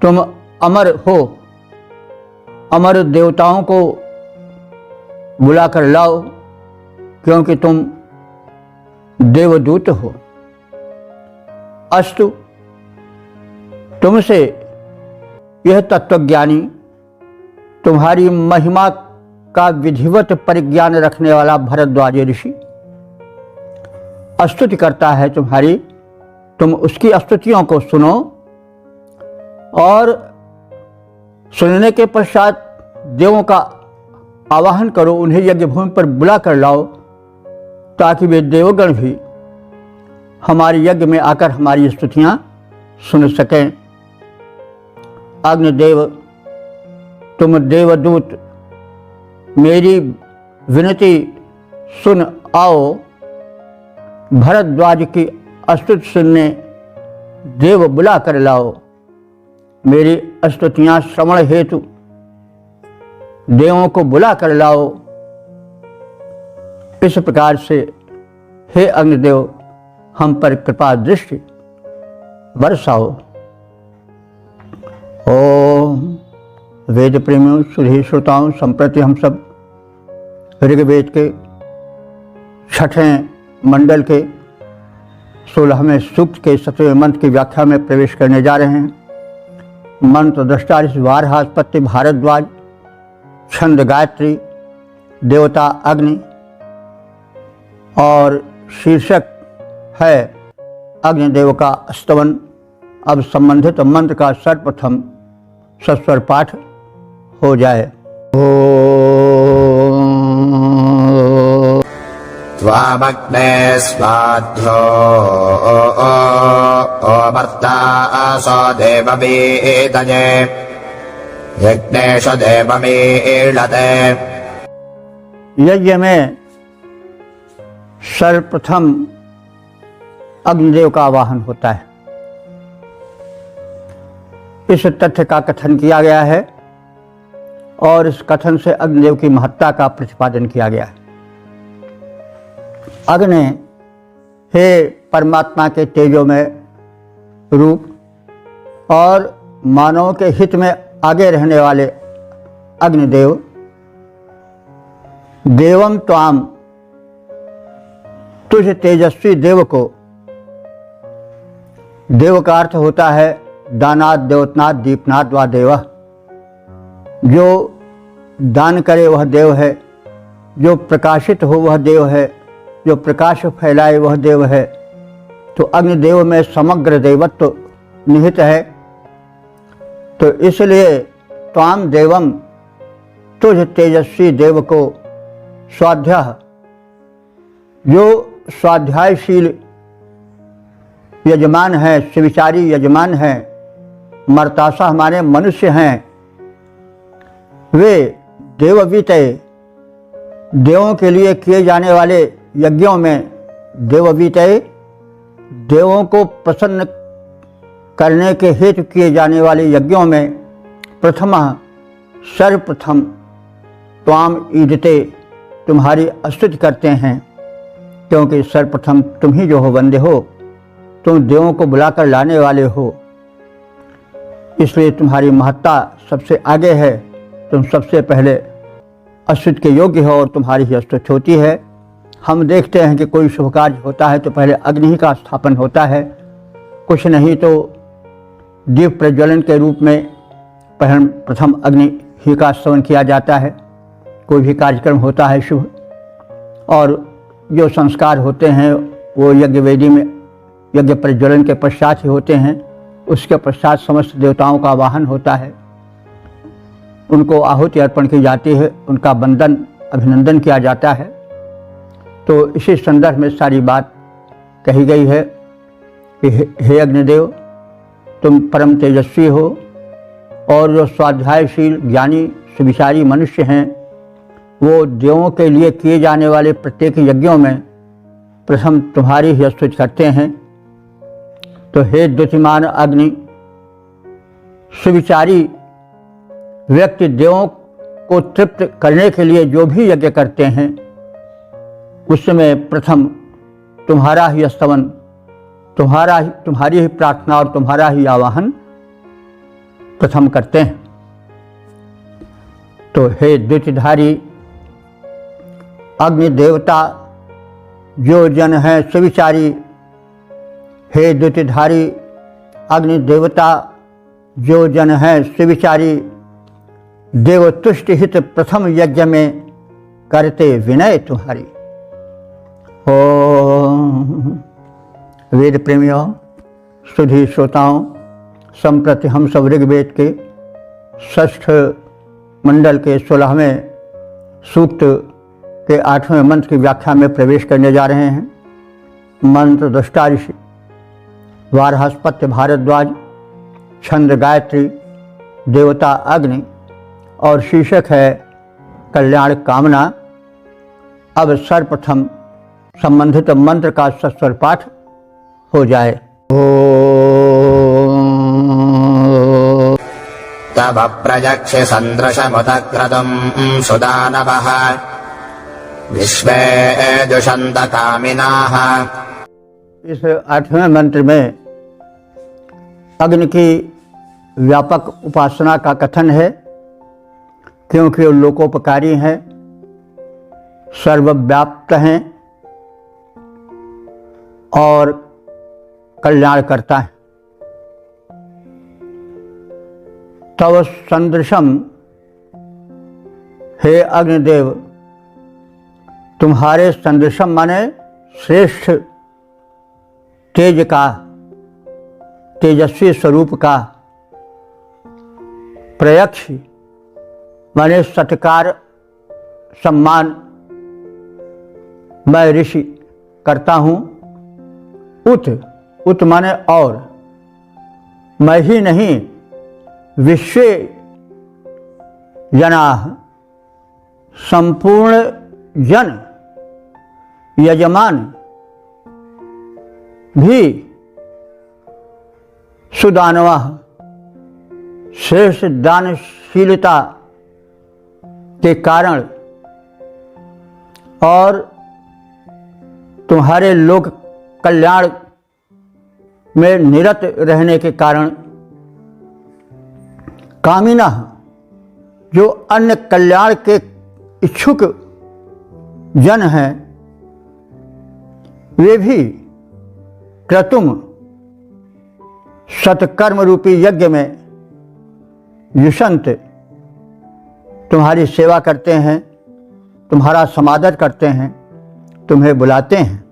तुम अमर हो, अमर देवताओं को बुलाकर लाओ, क्योंकि तुम देवदूत हो। अस्तु, तुमसे यह तत्वज्ञानी, तुम्हारी महिमा का विधिवत परिज्ञान रखने वाला भरद्वाज ऋषि स्तुति करता है तुम्हारी। तुम उसकी स्तुतियों को सुनो और सुनने के पश्चात देवों का आवाहन करो, उन्हें यज्ञ भूमि पर बुला कर लाओ, ताकि वे देवगण भी हमारे यज्ञ में आकर हमारी स्तुतियां सुन सकें। अग्निदेव, तुम देवदूत मेरी विनती सुन आओ। भरद्वाज की स्तुति सुनने देव बुला कर लाओ। मेरी स्तुतियां श्रवण हेतु देवों को बुला कर लाओ। इस प्रकार से हे अग्निदेव, हम पर कृपा दृष्टि बरसाओ। ओम वेद प्रेमियों, सुधी श्रोताओं, संप्रति हम सब ऋग्वेद के 6ठें मंडल के 16वें सूक्त के 7वें मंत्र की व्याख्या में प्रवेश करने जा रहे हैं। मंत्र दृष्टा वारहास्पत्ति भारद्वाज, छंद गायत्री, देवता अग्नि और शीर्षक है अग्निदेव का स्तवन। अब संबंधित मंत्र का सर्वप्रथम सस्वर पाठ हो जाए।
त्वामग्ने स्वाध्यो ओमर्तासो देवमीतये यज्ञेषु देवमीळते।
यज्ञ में सर्वप्रथम अग्निदेव का आवाहन होता है। इस तथ्य का कथन किया गया है और इस कथन से अग्निदेव की महत्ता का प्रतिपादन किया गया है। अग्नि, हे परमात्मा के तेजो में रूप और मानव के हित में आगे रहने वाले अग्निदेव, देवम त्वाम, तुझ तेजस्वी देव को, देव का अर्थ होता है दानाद, देवतनाथ, दीपनाथ व देव। जो दान करे वह देव है, जो प्रकाशित हो वह देव है, जो प्रकाश फैलाए वह देव है। तो अग्निदेव में समग्र देवत्व निहित है। तो इसलिए त्वाम देवम, तुझ तेजस्वी देव को स्वाध्या जो स्वाध्यायशील यजमान है, सुविचारी यजमान है, मर्तासा हमारे मनुष्य हैं, वे देववीतय देवों के लिए किए जाने वाले यज्ञों में, देववीतय देवों को प्रसन्न करने के हेतु किए जाने वाले यज्ञों में प्रथमः सर्वप्रथम त्वाम ईदते तुम्हारी स्तुति करते हैं, क्योंकि सर्वप्रथम तुम ही जो हो बंदे हो, तुम देवों को बुलाकर लाने वाले हो, इसलिए तुम्हारी महत्ता सबसे आगे है। तुम सबसे पहले स्तुति के योग्य हो और तुम्हारी ही स्तुति होती है। हम देखते हैं कि कोई शुभ कार्य होता है तो पहले अग्नि ही का स्थापन होता है, कुछ नहीं तो दीप प्रज्वलन के रूप में प्रथम अग्नि ही का स्तवन किया जाता है। कोई भी कार्यक्रम होता है शुभ, और जो संस्कार होते हैं वो यज्ञ वेदी में यज्ञ प्रज्वलन के पश्चात ही होते हैं। उसके पश्चात समस्त देवताओं का आवाहन होता है, उनको आहुति अर्पण की जाती है, उनका वंदन अभिनंदन किया जाता है। तो इसी संदर्भ में सारी बात कही गई है कि हे अग्निदेव, तुम परम तेजस्वी हो, और जो स्वाध्यायशील ज्ञानी सुविचारी मनुष्य हैं वो देवों के लिए किए जाने वाले प्रत्येक यज्ञों में प्रथम तुम्हारी ही स्तुति करते हैं। तो हे द्युतिमान अग्नि, सुविचारी व्यक्ति देवों को तृप्त करने के लिए जो भी यज्ञ करते हैं उसमें प्रथम तुम्हारा ही स्तवन, तुम्हारी ही प्रार्थना और तुम्हारा ही आवाहन प्रथम करते हैं। तो हे द्युतिधारी अग्नि देवता, जो जन है सुविचारी, हे द्युतिधारी अग्नि देवता, जो जन है सुविचारी, देवतुष्ट हित प्रथम यज्ञ में करते विनय तुम्हारी। ओम। वेद प्रेमियों, सुधी श्रोताओं, संप्रति हम सब ऋग्वेद के 6ठ मंडल के 16वें सूक्त के 8वें मंत्र की व्याख्या में प्रवेश करने जा रहे हैं। मंत्र दृष्टा ऋषि, वारहस्पत्य भारद्वाज, छंद गायत्री, देवता अग्नि, और शीर्षक है कल्याण कामना। अब सर्वप्रथम संबंधित मंत्र का सस्वर पाठ हो जाए। ओम।
तव प्रजक्ष्य सन्दृशमुदक्रतुम् सुदानवः विश्वे दुषन्त कामिनाः।
इस 8वें मंत्र में अग्नि की व्यापक उपासना का कथन है, क्योंकि वो लोकोपकारी हैं, सर्वव्याप्त हैं और कल्याण करता है। तव सदृशम, हे अग्निदेव, तुम्हारे सदृशम माने श्रेष्ठ तेज का, तेजस्वी स्वरूप का, प्रयक्ष माने सत्कार सम्मान मैं ऋषि करता हूँ। उत माने और, मैं ही नहीं विश्व जनाः, संपूर्ण जन यजमान भी सुदानवः, श्रेष्ठ दानशीलता के कारण और तुम्हारे लोक कल्याण में निरत रहने के कारण, कामिना, जो अन्य कल्याण के इच्छुक जन हैं, वे भी क्रतुम सत्कर्म रूपी यज्ञ में युषंत तुम्हारी सेवा करते हैं, तुम्हारा समादर करते हैं, तुम्हें बुलाते हैं।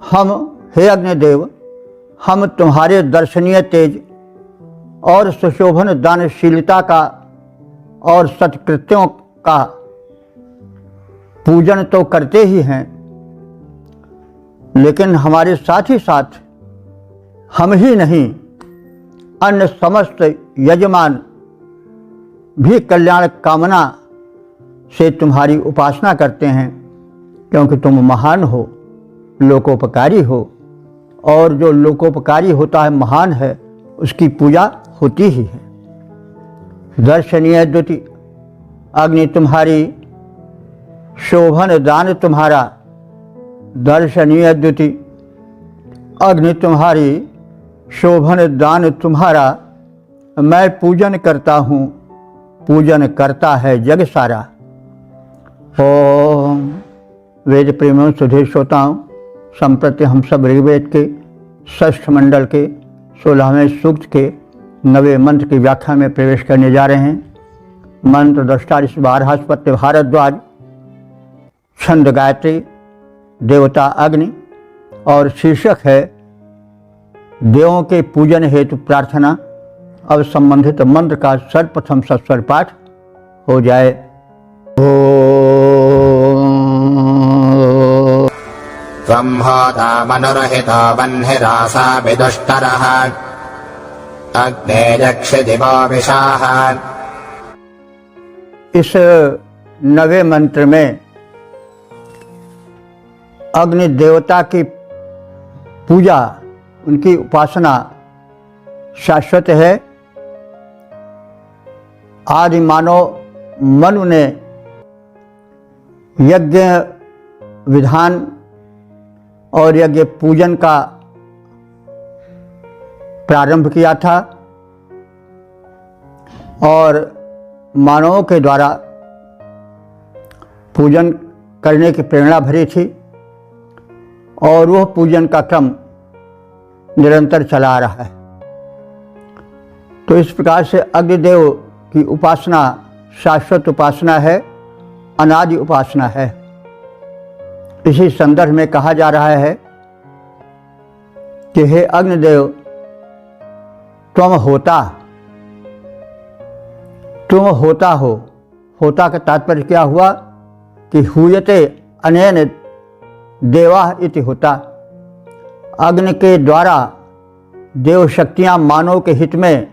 हम हे अग्निदेव, हम तुम्हारे दर्शनीय तेज और सुशोभन दानशीलता का और सत्कृत्यों का पूजन तो करते ही हैं, लेकिन हमारे साथ ही साथ हम ही नहीं, अन्य समस्त यजमान भी कल्याण कामना से तुम्हारी उपासना करते हैं, क्योंकि तुम महान हो, लोकोपकारी हो, और जो लोकोपकारी होता है, महान है, उसकी पूजा होती ही है। दर्शनीय द्युति अग्नि तुम्हारी, शोभन दान तुम्हारा। दर्शनीय द्युति अग्नि तुम्हारी, शोभन दान तुम्हारा। मैं पूजन करता हूँ, पूजन करता है जग सारा। ओम। वेद प्रेमियों, सुधीर श्रोताओं, संप्रति हम सब ऋग्वेद के षष्ठ मंडल के 16वें सूक्त के 9वें मंत्र की व्याख्या में प्रवेश करने जा रहे हैं। मंत्र दृष्टा ऋषभारहस्पत्य भारद्वाज, छंद गायत्री, देवता अग्नि, और शीर्षक है देवों के पूजन हेतु प्रार्थना। अब संबंधित मंत्र का सर्वप्रथम सस्वर पाठ हो जाए।
त्वं होता मनुरहितो वह्निरासा विदुष्टरः अग्ने रक्षदिवो विशाः।
इस 9वें मंत्र में अग्नि देवता की पूजा, उनकी उपासना शाश्वत है। आदि मानव मनु ने यज्ञ विधान और यज्ञ पूजन का प्रारंभ किया था, और मानवों के द्वारा पूजन करने की प्रेरणा भरी थी, और वह पूजन का क्रम निरंतर चला आ रहा है। तो इस प्रकार से अग्निदेव की उपासना शाश्वत उपासना है, अनादि उपासना है। इसी संदर्भ में कहा जा रहा है कि हे अग्निदेव, तुम होता हो। होता का तात्पर्य क्या हुआ कि हुयते अनेन देवाः इति होता। अग्नि के द्वारा देव शक्तियां मानव के हित में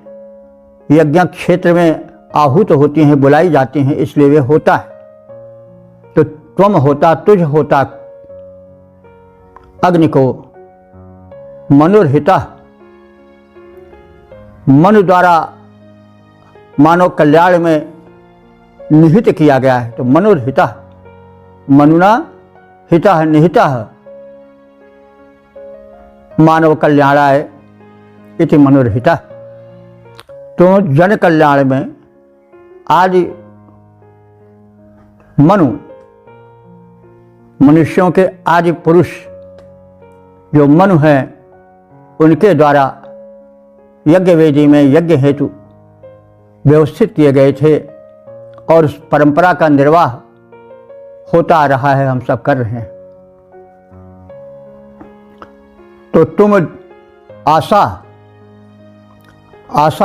यज्ञ क्षेत्र में आहूत होती हैं, बुलाई जाती हैं, इसलिए वे होता है। तो तुम होता, तुझ होता अग्नि को मनुर्हिता, मनु द्वारा मानव कल्याण में निहित किया गया है। तो मनुर्हिता, मनुना हिता निहिता मानव कल्याणाय इति मनुर्हिता। तो जन कल्याण में आदि मनुष्यों के आदि पुरुष जो मनु हैं, उनके द्वारा यज्ञ वेदी में यज्ञ हेतु व्यवस्थित किए गए थे, और उस परंपरा का निर्वाह होता आ रहा है, हम सब कर रहे हैं। तो तुम आशा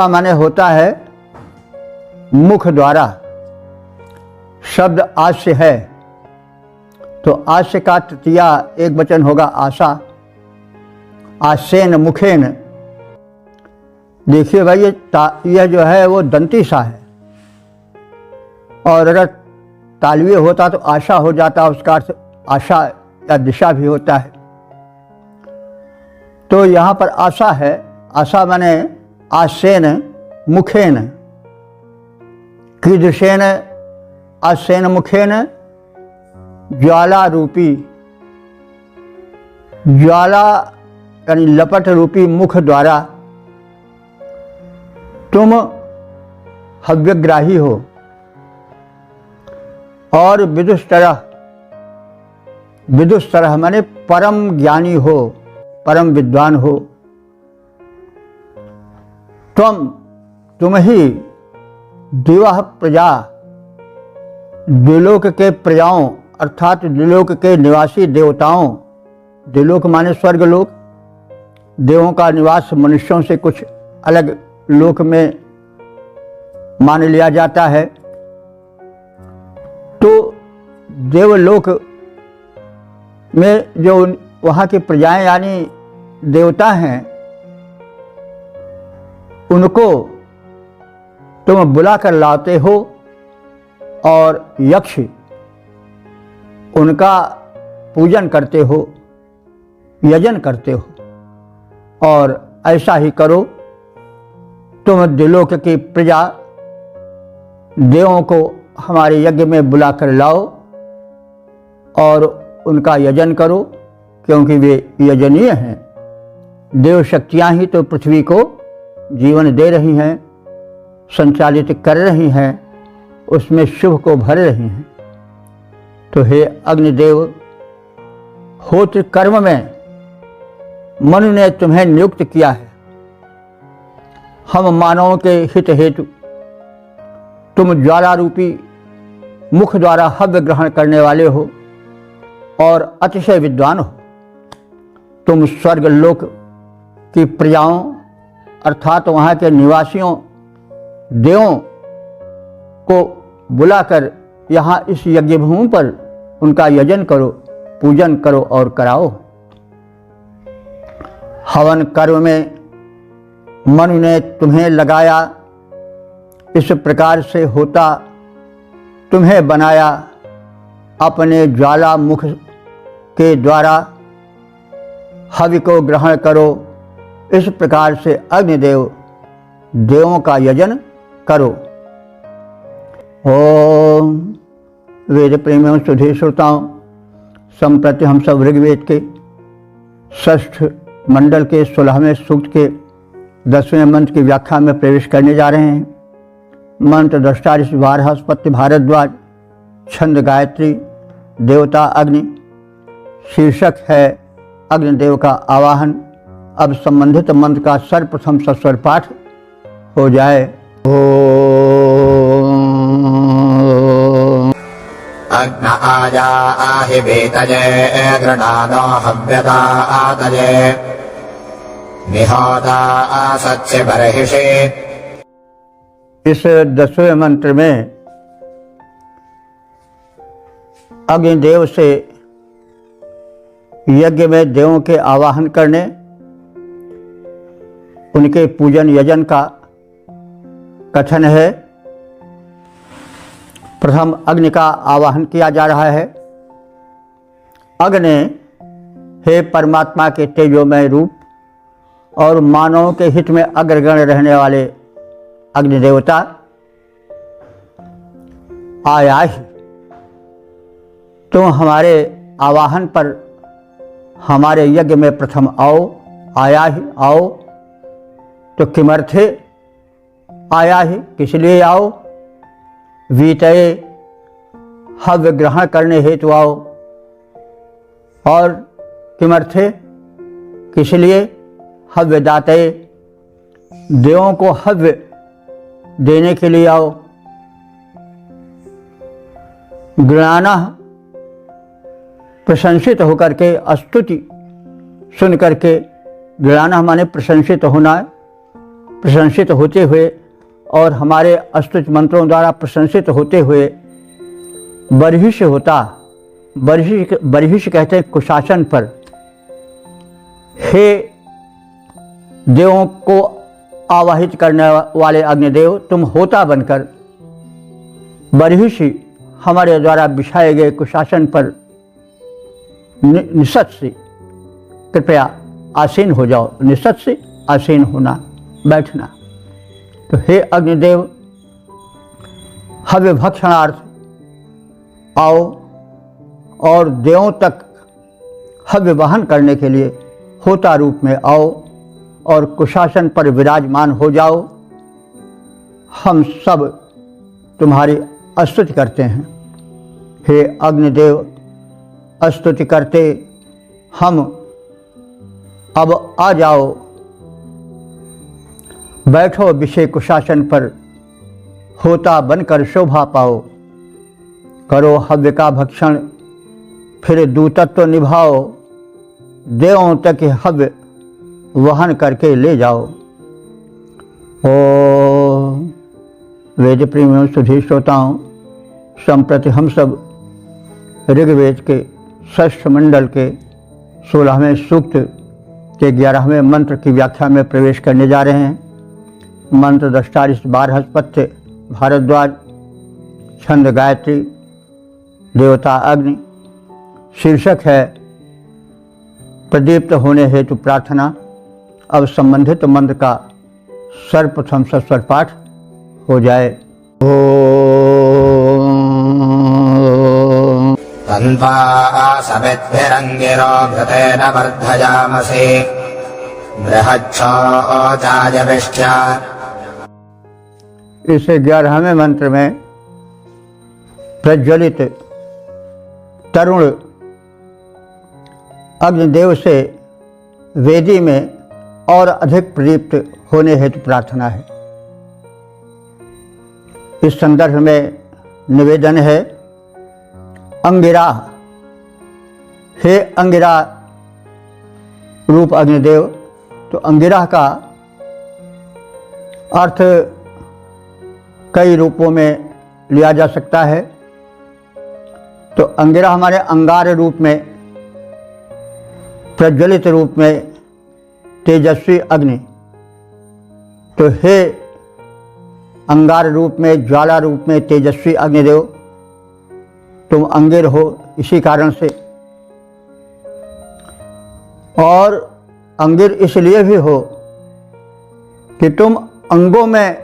माने होता है मुख द्वारा, शब्द आस्य है, तो आस्य का तृतीया एक वचन होगा आशा। आसेन मुखेन, देखिए भाई यह जो है वो दंती सा है, और अगर तालव्य होता तो आशा हो जाता, उसका अर्थ आशा या दिशा भी होता है। तो यहाँ पर आशा है, आशा माने आसेन मुखेन, कीदृशेन आसेन मुखेन, ज्वाला रूपी, ज्वाला यानी लपट रूपी मुख द्वारा तुम हव्यग्राही हो, और विदुषतरः माने परम ज्ञानी हो, परम विद्वान हो। तुम ही दिवः प्रजा, द्विलोक के प्रजाओं अर्थात द्विलोक के निवासी देवताओं, द्विलोक माने स्वर्गलोक, देवों का निवास मनुष्यों से कुछ अलग लोक में मान लिया जाता है। तो देवलोक में जो वहाँ की प्रजाएं यानी देवता हैं, उनको तुम बुला कर लाते हो और यक्ष उनका पूजन करते हो, यजन करते हो। और ऐसा ही करो, तुम दिलोक की प्रजा देवों को हमारे यज्ञ में बुला कर लाओ और उनका यजन करो, क्योंकि वे यजनीय हैं। देव शक्तियाँ ही तो पृथ्वी को जीवन दे रही हैं, संचालित कर रही हैं, उसमें शुभ को भर रही हैं। तो हे अग्निदेव, होत्र कर्म में मनु ने तुम्हें नियुक्त किया है। हम मानवों के हित हेतु तुम ज्वाला रूपी मुख द्वारा हव्य ग्रहण करने वाले हो और अतिशय विद्वान हो। तुम स्वर्ग लोक की प्रजाओं अर्थात वहाँ के निवासियों देवों को बुलाकर यहाँ इस यज्ञ भूमि पर उनका यजन करो, पूजन करो और कराओ। हवन कर्म में मनु ने तुम्हें लगाया, इस प्रकार से होता तुम्हें बनाया। अपने ज्वाला मुख के द्वारा हवि को ग्रहण करो। इस प्रकार से अग्निदेव देवों का यजन करो। ओम वेद प्रेमियों सुधीर श्रोताओं, संप्रति हम सब ऋग्वेद के षष्ठ मंडल के 16वें सूक्त के 10वें मंत्र की व्याख्या में प्रवेश करने जा रहे हैं। मंत्र दृष्टा ऋषि बृहस्पति भारद्वाज, छंद गायत्री, देवता अग्नि। शीर्षक है अग्निदेव का आवाहन। अब संबंधित मंत्र का सर्वप्रथम सस्वर पाठ हो जाए।
अग्न आजा आहि वेतये गृणानो हव्यता आतये निहोता आसत्स्य बर्हिषे।
इस 10वें मंत्र में अग्निदेव से यज्ञ में देवों के आवाहन करने, उनके पूजन यजन का कथन है। प्रथम अग्नि का आवाहन किया जा रहा है। अग्नि, हे परमात्मा के तेजोमय रूप और मानवों के हित में अग्रगण्य रहने वाले अग्नि देवता, आया ही तुम हमारे आवाहन पर हमारे यज्ञ में प्रथम आओ। आया ही आओ तो किमर्थे आया ही, किस लिए आओ? वीतये हव्य ग्रहण करने हेतु आओ। और किमर्थे, किस लिए? हव्य दातये, देवों को हव्य देने के लिए आओ। गृणाना, प्रशंसित होकर के, स्तुति सुन करके, गृणाना माने प्रशंसित होना, प्रशंसित होते हुए और हमारे स्तुति मंत्रों द्वारा प्रशंसित होते हुए बर्हिष होता। बर्हिष कहते हैं कुशासन पर। हे देवों को आवाहित करने वाले अग्निदेव, तुम होता बनकर बर्हिष हमारे द्वारा बिछाए गए कुशासन पर निषद से कृपया आसीन हो जाओ। निषद से आसीन होना, बैठना। तो हे अग्निदेव, हव्य भक्षणार्थ आओ और देवों तक हव्य वहन करने के लिए होता रूप में आओ और कुशासन पर विराजमान हो जाओ। हम सब तुम्हारी स्तुति करते हैं। हे अग्निदेव, स्तुति करते हम अब आ जाओ, बैठो विषय कुशासन पर, होता बनकर शोभा पाओ। करो हव्य का भक्षण, फिर दूतत्व निभाओ। देवों तक हव्य वहन करके ले जाओ। वेद प्रेमियों सुधीर श्रोताओं, संप्रति हम सब ऋग्वेद के षष्ठ मंडल के 16वें सूक्त के 11वें मंत्र की व्याख्या में प्रवेश करने जा रहे हैं। मंत्र दृष्टा बृहस्पति भारद्वाज, छंद गायत्री, देवता अग्नि। शीर्षक है प्रदीप्त होने हेतु प्रार्थना। अब संबंधित मंत्र का सर्वप्रथम सस्वर पाठ हो जाए।
तन्वा समिद्भिरङ्गिरो घृतेन वर्धयामसि बृहच्छोचायविष्ट्या।
इस 11वें मंत्र में प्रज्वलित तरुण अग्निदेव से वेदी में और अधिक प्रदीप्त होने हेतु प्रार्थना है। इस संदर्भ में निवेदन है, अंगिरा, हे अंगिरा रूप अग्निदेव। तो अंगिरा का अर्थ कई रूपों में लिया जा सकता है। तो अंगिरा हमारे अंगार रूप में, प्रज्वलित रूप में तेजस्वी अग्नि। तो हे अंगार रूप में, ज्वाला रूप में तेजस्वी अग्निदेव, तुम अंगिर हो इसी कारण से। और अंगिर इसलिए भी हो कि तुम अंगों में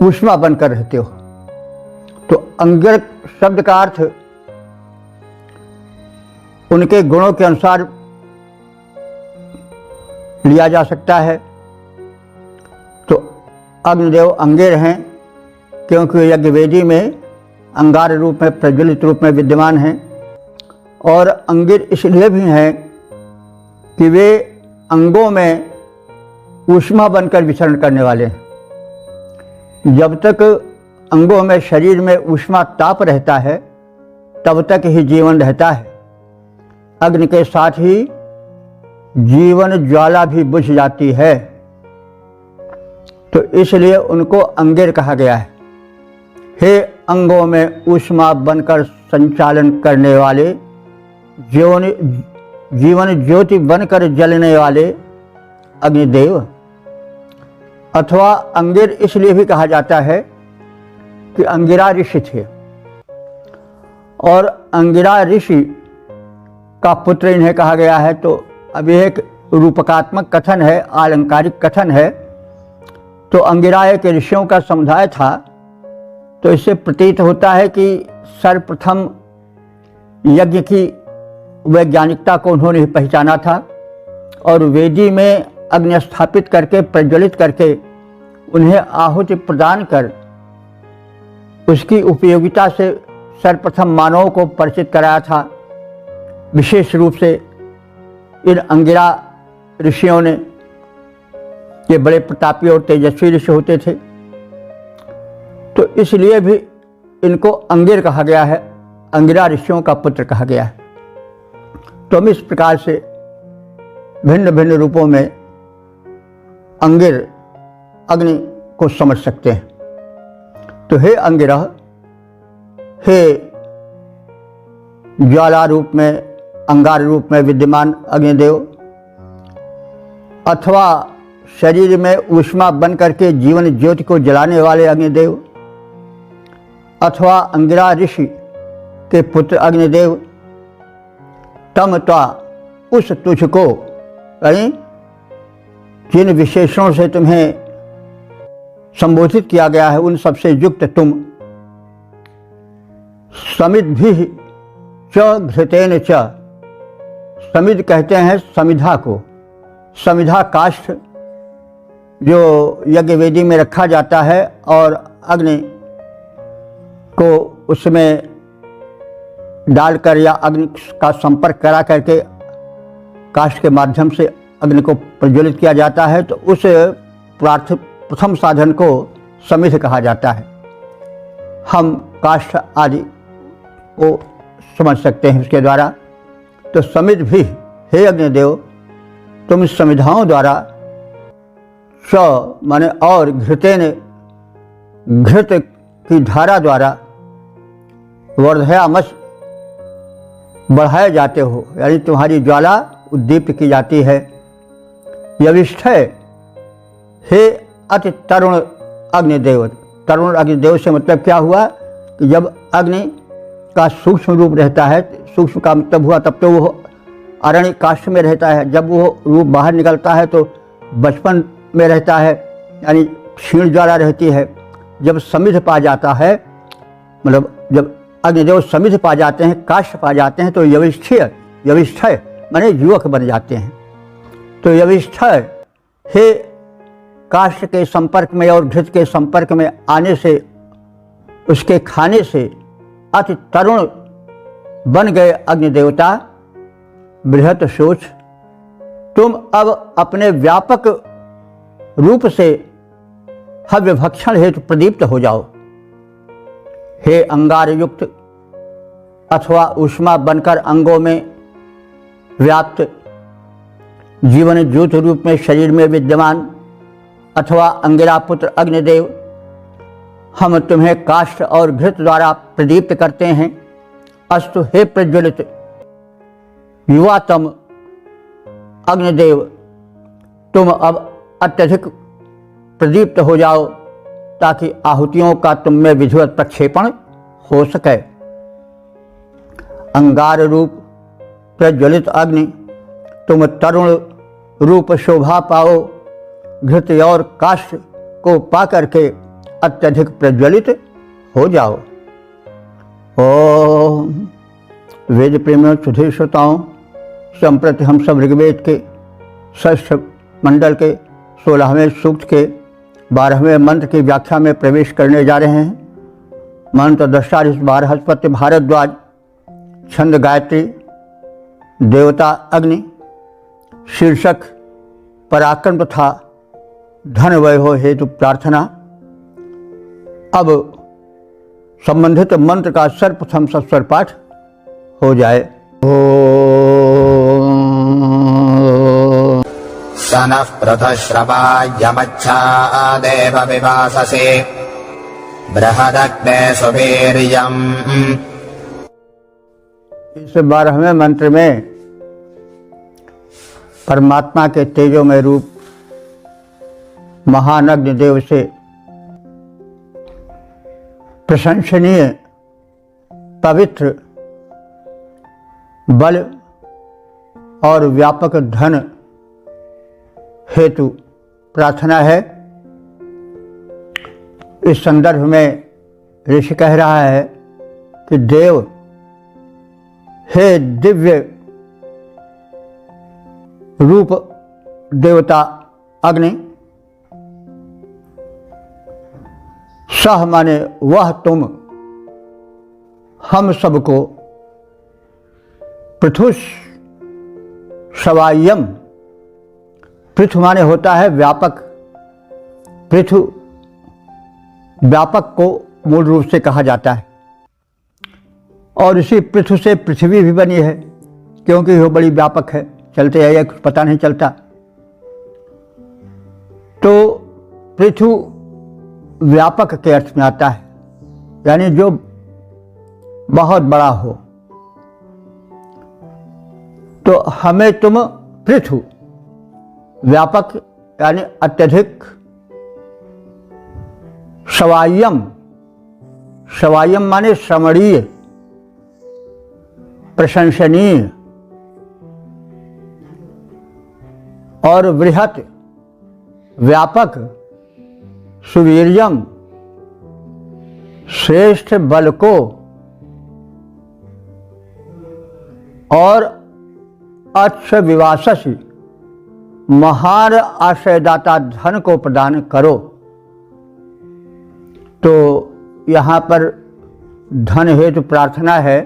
ऊष्मा बनकर रहते हो। तो अंगिर शब्द का अर्थ उनके गुणों के अनुसार लिया जा सकता है। तो अग्निदेव अंगिर हैं क्योंकि यज्ञवेदी में अंगार रूप में, प्रज्वलित रूप में विद्यमान हैं। और अंगिर इसलिए भी हैं कि वे अंगों में ऊष्मा बनकर विचरण करने वाले हैं। जब तक अंगों में, शरीर में ऊष्मा ताप रहता है तब तक ही जीवन रहता है। अग्नि के साथ ही जीवन ज्वाला भी बुझ जाती है। तो इसलिए उनको अंगिर कहा गया है। हे अंगों में ऊष्मा बनकर संचालन करने वाले, जीवन ज्योति बनकर जलने वाले अग्निदेव। अथवा अंगिर इसलिए भी कहा जाता है कि अंगिरा ऋषि थे और अंगिरा ऋषि का पुत्र इन्हें कहा गया है। तो अब यह एक रूपकात्मक कथन है, आलंकारिक कथन है। तो अंगिरा एक ऋषियों का समुदाय था। तो इससे प्रतीत होता है कि सर्वप्रथम यज्ञ की वैज्ञानिकता को उन्होंने ही पहचाना था और वेदी में अग्नि स्थापित करके, प्रज्वलित करके उन्हें आहुति प्रदान कर उसकी उपयोगिता से सर्वप्रथम मानवों को परिचित कराया था। विशेष रूप से इन अंगिरा ऋषियों ने, ये बड़े प्रतापी और तेजस्वी ऋषि होते थे, तो इसलिए भी इनको अंगिर कहा गया है, अंगिरा ऋषियों का पुत्र कहा गया है। तो हम इस प्रकार से भिन्न भिन्न रूपों में अंगिर अग्नि को समझ सकते हैं। तो हे अंगिरा, हे ज्वाला रूप में, अंगार रूप में विद्यमान अग्निदेव, अथवा शरीर में ऊष्मा बन करके जीवन ज्योति को जलाने वाले अग्निदेव, अथवा अंगिरा ऋषि के पुत्र अग्निदेव, तम त्वा उस तुझको, यानी जिन विशेषणों से तुम्हें संबोधित किया गया है उन सबसे युक्त तुम, समिद्भिः च घृतेन च। समिध कहते हैं समिधा को। समिधा काष्ठ जो यज्ञ वेदी में रखा जाता है और अग्नि को उसमें डालकर या अग्नि का संपर्क करा करके काष्ठ के माध्यम से अग्नि को प्रज्वलित किया जाता है। तो उस प्रथम साधन को समिध कहा जाता है। हम काष्ठ आदि को समझ सकते हैं इसके द्वारा। तो समिध भी, हे अग्निदेव, तुम इस समिधाओं द्वारा, स माने और, घृतेन, घृत की धारा द्वारा, वर्धयामस बढ़ाए जाते हो, यानी तुम्हारी ज्वाला उद्दीप्त की जाती है। यविष्ठय, हे अति तरुण अग्निदेव। तरुण अग्निदेव से मतलब क्या हुआ कि जब अग्नि का सूक्ष्म रूप रहता है, सूक्ष्म का मतलब हुआ तब तो वो अरण्य काष्ठ में रहता है, जब वो रूप बाहर निकलता है तो बचपन में रहता है, यानी क्षीण ज्वाला रहती है। जब समिध पा जाता है, मतलब जब अग्निदेव समिध पा जाते हैं, काष्ठ पा जाते हैं, तो यविष्ठय माने युवक बन जाते हैं। तो यविष्ठय, हे काष्ठ के संपर्क में और घृत के संपर्क में आने से, उसके खाने से अति तरुण बन गए अग्निदेवता। बृहत सोच, तुम अब अपने व्यापक रूप से हव्य भक्षण हेतु प्रदीप्त हो जाओ। हे अंगार युक्त अथवा ऊष्मा बनकर अंगों में व्याप्त, जीवन ज्योत रूप में शरीर में विद्यमान अथवा अंगिरा पुत्र अग्निदेव, हम तुम्हें काष्ठ और घृत द्वारा प्रदीप्त करते हैं। अस्तु हे प्रज्वलित युवातम अग्निदेव, तुम अब अत्यधिक प्रदीप्त हो जाओ ताकि आहुतियों का तुम में विधिवत प्रक्षेपण हो सके। अंगार रूप प्रज्वलित अग्नि, तुम तरुण रूप शोभा पाओ। घृत और काष्ठ को पाकर के अत्यधिक प्रज्वलित हो जाओ। ओम वेद प्रेमियों, सुधीर श्रोताओं, संप्रति हम सब ऋग्वेद के षष्ठ मंडल के 16वें सूक्त के 12वें मंत्र की व्याख्या में प्रवेश करने जा रहे हैं। मंत्र दृष्टा बृहस्पति भारद्वाज, छंद गायत्री, देवता अग्नि, शीर्षक पराक्रम तथा धन वैभव हेतु प्रार्थना। अब संबंधित मंत्र का सर्वप्रथम सस्वर पाठ हो जाए।
सनः पृथश्रवायमच्छा देव विवाससे बृहदग्ने सुवीर्यम्।
इस 12वें मंत्र में परमात्मा के तेजोमय रूप महान अग्निदेव से प्रशंसनीय पवित्र बल और व्यापक धन हेतु प्रार्थना है। इस संदर्भ में ऋषि कह रहा है कि देव, हे दिव्य रूप देवता अग्नि, सह माने वह तुम हम सबको पृथुष शवायम, पृथु माने होता है व्यापक, पृथु व्यापक को मूल रूप से कहा जाता है और इसी पृथु से पृथ्वी भी बनी है क्योंकि वो बड़ी व्यापक है, चलते है या कुछ पता नहीं चलता। तो पृथु व्यापक के अर्थ में आता है, यानी जो बहुत बड़ा हो। तो हमें तुम पृथु व्यापक यानी अत्यधिक शवायम, शवायम माने श्रमणीय, प्रशंसनीय और बृहत व्यापक सुवीर्यम श्रेष्ठ बल को और अक्ष विवाससी महान आश्रयदाता धन को प्रदान करो। तो यहाँ पर धन हेतु प्रार्थना है,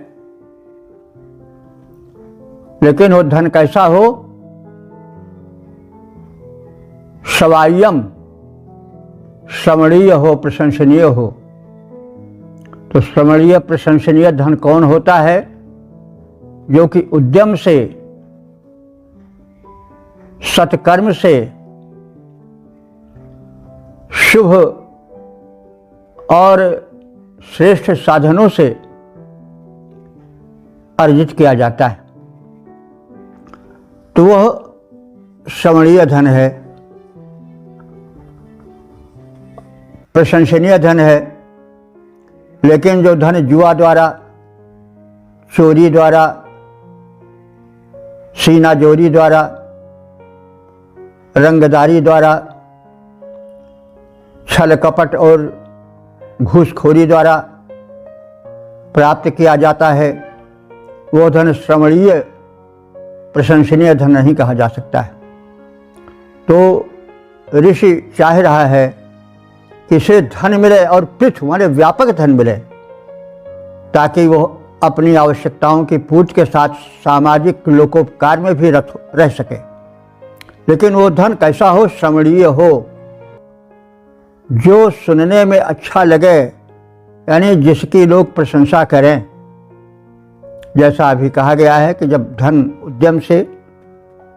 लेकिन वो धन कैसा हो? शवायम, श्रमणीय हो, प्रशंसनीय हो। तो श्रमणीय प्रशंसनीय धन कौन होता है? जो कि उद्यम से, सत्कर्म से, शुभ और श्रेष्ठ साधनों से अर्जित किया जाता है तो वह श्रवणीय धन है, प्रशंसनीय धन है। लेकिन जो धन जुआ द्वारा, चोरी द्वारा, सीना जोरी द्वारा, रंगदारी द्वारा, छल कपट और घूसखोरी द्वारा प्राप्त किया जाता है, वो धन श्रवणीय प्रशंसनीय धन नहीं कहा जा सकता है। तो ऋषि चाह रहा है कि इसे धन मिले और पृथ्वी माने व्यापक धन मिले, ताकि वो अपनी आवश्यकताओं की पूर्ति के साथ सामाजिक लोकोपकार में भी रह सके। लेकिन वो धन कैसा हो? श्रवणीय हो, जो सुनने में अच्छा लगे, यानी जिसकी लोग प्रशंसा करें। जैसा अभी कहा गया है कि जब धन उद्यम से,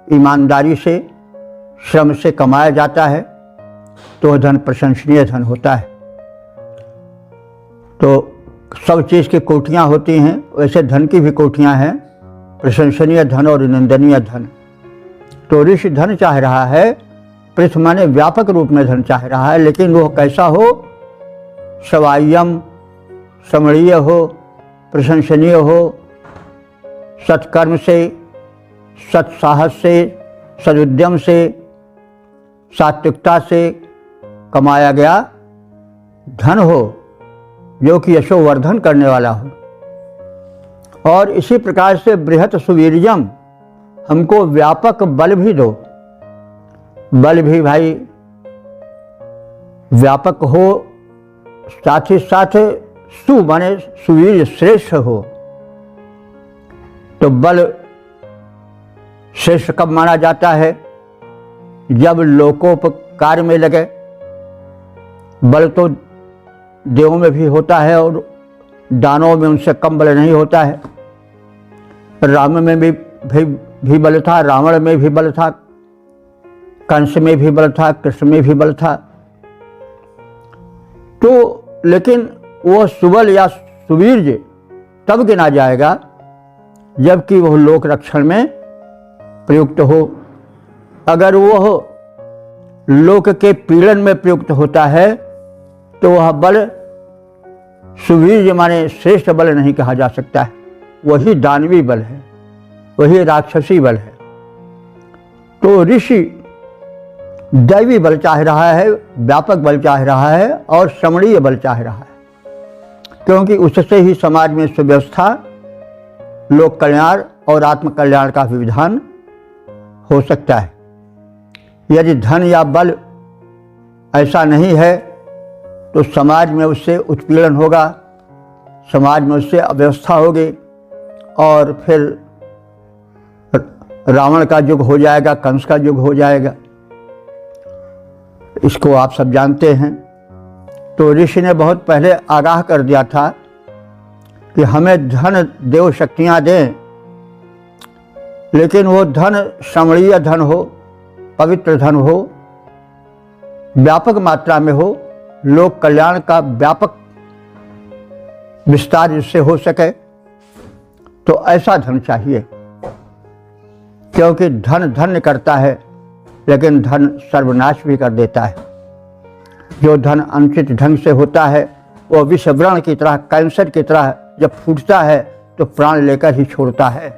ईमानदारी से, श्रम से कमाया जाता है तो वह धन प्रशंसनीय धन होता है। तो सब चीज़ की कोटियाँ होती हैं, वैसे धन की भी कोटियाँ हैं, प्रशंसनीय धन और निंदनीय धन। तो ऋषि धन चाह रहा है, पृथ्वी माने व्यापक रूप में धन चाह रहा है, लेकिन वह कैसा हो? सवायम, श्रवणीय हो, प्रशंसनीय हो, सत्कर्म से, सत्साहस से, सदुद्यम से, सात्विकता से कमाया गया धन हो, जो कि यशोवर्धन करने वाला हो। और इसी प्रकार से बृहत सुवीर्यम, हमको व्यापक बल भी दो। बल भी भाई व्यापक हो, साथ ही साथ सु माने सुवीर्य श्रेष्ठ हो। तो बल श्रेष्ठ कब माना जाता है? जब लोकोपकार में लगे। बल तो देवों में भी होता है और दानवों में उनसे कम बल नहीं होता है। राम में भी बल था, रावण में भी बल था, कंस में भी बल था, कृष्ण में भी बल था। तो लेकिन वह सुबल या सुवीर्य तब गिना जाएगा जबकि वह लोक रक्षण में प्रयुक्त हो। अगर वह लोक के पीड़न में प्रयुक्त होता है तो वह बल सुवीर्य माने श्रेष्ठ बल नहीं कहा जा सकता है। वही दानवी बल है, वही राक्षसी बल है। तो ऋषि दैवी बल चाह रहा है, व्यापक बल चाह रहा है और श्रवणीय बल चाह रहा है, क्योंकि उससे ही समाज में सुव्यवस्था, लोक कल्याण और आत्म कल्याण का विधान हो सकता है। यदि धन या बल ऐसा नहीं है तो समाज में उससे उत्पीड़न होगा, समाज में उससे अव्यवस्था होगी और फिर रावण का युग हो जाएगा, कंस का युग हो जाएगा। इसको आप सब जानते हैं। तो ऋषि ने बहुत पहले आगाह कर दिया था कि हमें धन देव शक्तियाँ दें, लेकिन वो धन श्रवणीय धन हो, पवित्र धन हो, व्यापक मात्रा में हो, लोक कल्याण का व्यापक विस्तार जिससे हो सके, तो ऐसा धन चाहिए। क्योंकि धन धन्य करता है, लेकिन धन सर्वनाश भी कर देता है। जो धन अनुचित ढंग से होता है वो विषव्रण की तरह, कैंसर की तरह जब फूटता है तो प्राण लेकर ही छोड़ता है।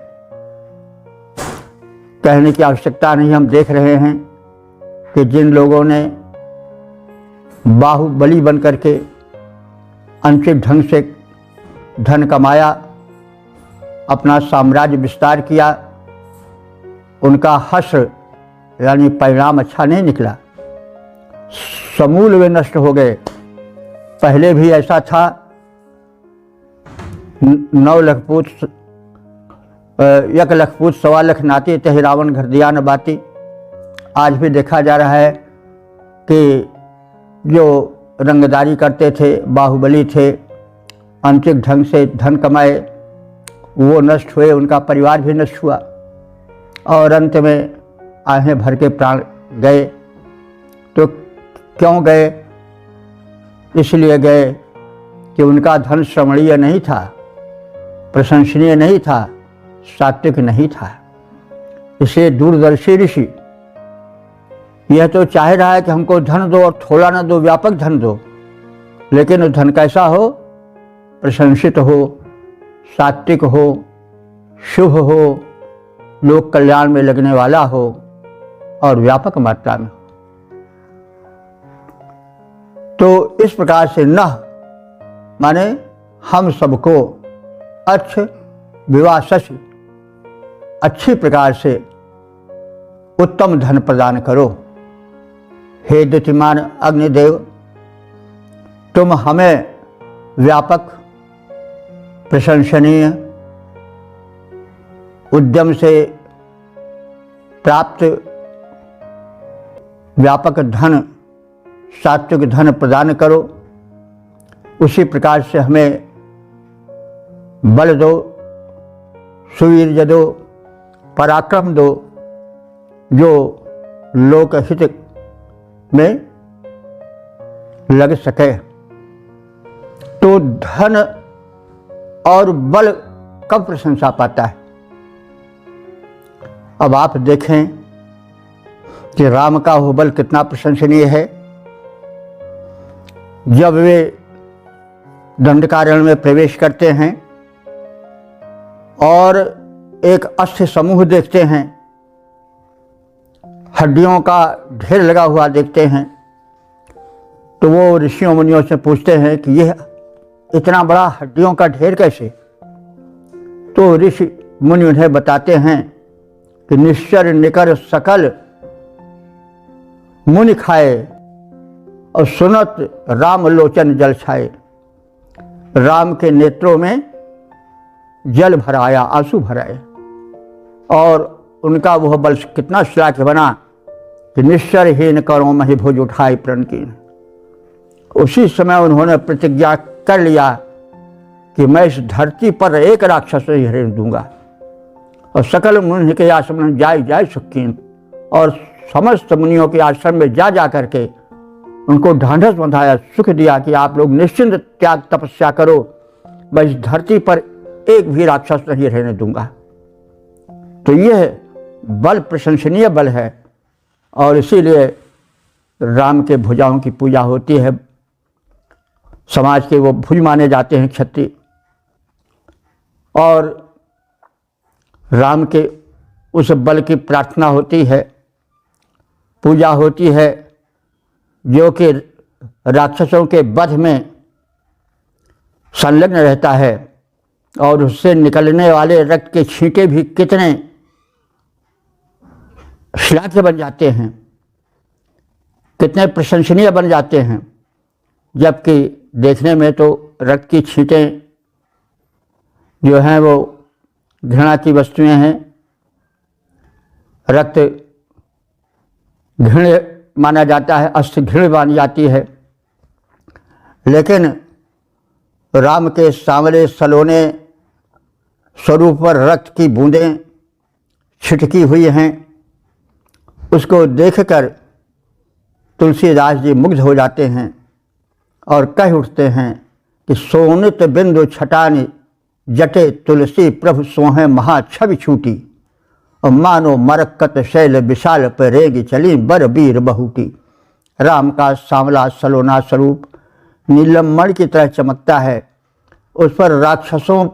कहने की आवश्यकता नहीं, हम देख रहे हैं कि जिन लोगों ने बाहुबली बन करके अनुचित ढंग से धन कमाया, अपना साम्राज्य विस्तार किया, उनका हश्र यानी परिणाम अच्छा नहीं निकला, समूल वे नष्ट हो गए। पहले भी ऐसा था, 9 लाख पूत 1 लाख पूत 1.25 लाख नाती तहि रावण घर दिया न बाती। आज भी देखा जा रहा है कि जो रंगदारी करते थे, बाहुबली थे, अनुचित ढंग से धन कमाए, वो नष्ट हुए, उनका परिवार भी नष्ट हुआ और अंत में आहें भर के प्राण गए। तो क्यों गए? इसलिए गए कि उनका धन श्रवणीय नहीं था, प्रशंसनीय नहीं था, सात्विक नहीं था। इसलिए दूरदर्शी ऋषि यह तो चाह रहा है कि हमको धन दो और थोड़ा न दो, व्यापक धन दो, लेकिन वो धन कैसा हो? प्रशंसित हो, सात्विक हो, शुभ हो, लोक कल्याण में लगने वाला हो और व्यापक मात्रा में। तो इस प्रकार से न माने हम सबको अच्छ विवासस, अच्छी प्रकार से उत्तम धन प्रदान करो। हे द्युतिमान अग्निदेव, तुम हमें व्यापक, प्रशंसनीय, उद्यम से प्राप्त व्यापक धन, सात्विक धन प्रदान करो। उसी प्रकार से हमें बल दो, सुवीर्य दो, पराक्रम दो, जो लोकहित में लग सके। तो धन और बल कब प्रशंसा पाता है? अब आप देखें कि राम का वो बल कितना प्रशंसनीय है। जब वे दंडकारण्य में प्रवेश करते हैं और एक अस्थि समूह देखते हैं, हड्डियों का ढेर लगा हुआ देखते हैं, तो वो ऋषियों मुनियों से पूछते हैं कि यह इतना बड़ा हड्डियों का ढेर कैसे? तो ऋषि मुनि उन्हें बताते हैं कि निश्चर निकर सकल मुनि खाए और सुनत राम लोचन जल छाए। राम के नेत्रों में जल भर आया, आंसू भर आए, और उनका वह बल कितना श्लाघ्य बना कि निश्चरहीन करो मही भुज उठाई प्रण की। उसी समय उन्होंने प्रतिज्ञा कर लिया कि मैं इस धरती पर एक राक्षस ही हरण दूंगा, और सकल मुनि के आश्रम में जाय सुखीन, और समस्त मुनियों के आश्रम में जा करके उनको ढांढस बंधाया, सुख दिया कि आप लोग निश्चिंत त्याग तपस्या करो, मैं इस धरती पर एक भी राक्षस नहीं रहने दूंगा। तो यह बल प्रशंसनीय बल है, और इसीलिए राम के भुजाओं की पूजा होती है। समाज के वो भुज माने जाते हैं क्षत्रिय, और राम के उस बल की प्रार्थना होती है, पूजा होती है, जो कि राक्षसों के वध में संलग्न रहता है, और उससे निकलने वाले रक्त के छींटे भी कितने श्लाघ्य बन जाते हैं, कितने प्रशंसनीय बन जाते हैं। जबकि देखने में तो रक्त की छींटें जो हैं वो घृणा की वस्तुएं हैं, रक्त घृण्य माना जाता है, अस्थि घृण्य मानी जाती है। लेकिन राम के सांवले सलोने स्वरूप पर रक्त की बूंदें छिटकी हुई हैं, उसको देखकर तुलसीदास जी मुग्ध हो जाते हैं और कह उठते हैं कि सोनित बिंदु छटानी जटे तुलसी प्रभु सोहे महाछवि छूटी, और मानो मरकत शैल विशाल पर रेगी चली बर बीर बहुटी। राम का सांवला सलोना स्वरूप नीलम मणि की तरह चमकता है। उस पर राक्षसों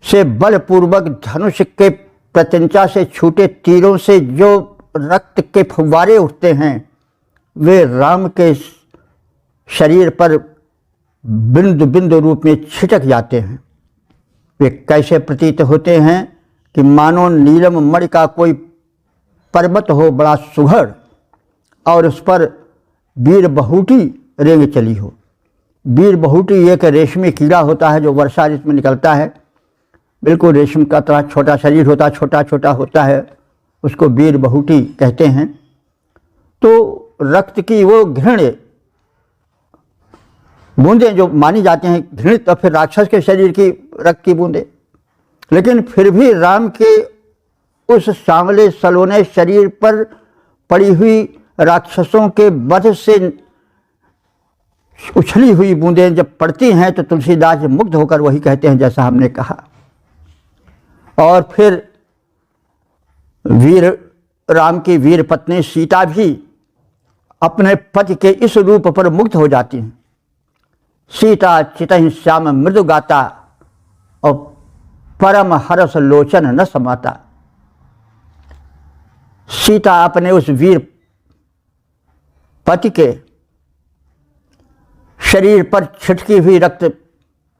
से बलपूर्वक धनुष के प्रत्यंचा से छूटे तीरों से जो रक्त के फुव्वारे उठते हैं, वे राम के शरीर पर बिंदु बिंदु रूप में छिटक जाते हैं। वे कैसे प्रतीत होते हैं कि मानो नीलम मणि का कोई पर्वत हो, बड़ा सुघड़, और उस पर वीर बहुटी रेंग चली हो। वीर बहुटी एक रेशमी कीड़ा होता है जो वर्षा ऋतु में निकलता है, बिल्कुल रेशम का तरह छोटा शरीर होता है, छोटा छोटा होता है, उसको वीर बहुटी कहते हैं। तो रक्त की वो घृण्य बूंदें जो मानी जाती हैं घृणित, तो फिर राक्षस के शरीर की रक्त की बूंदें, लेकिन फिर भी राम के उस सांवले सलोने शरीर पर पड़ी हुई राक्षसों के वध से उछली हुई बूंदें जब पड़ती हैं तो तुलसीदास मुग्ध होकर वही कहते हैं जैसा हमने कहा। और फिर वीर राम की वीर पत्नी सीता भी अपने पति के इस रूप पर मुग्ध हो जाती हैं। सीता चितहि श्याम मृदु गाता और परम हरस लोचन न समाता। सीता अपने उस वीर पति के शरीर पर छिटकी हुई रक्त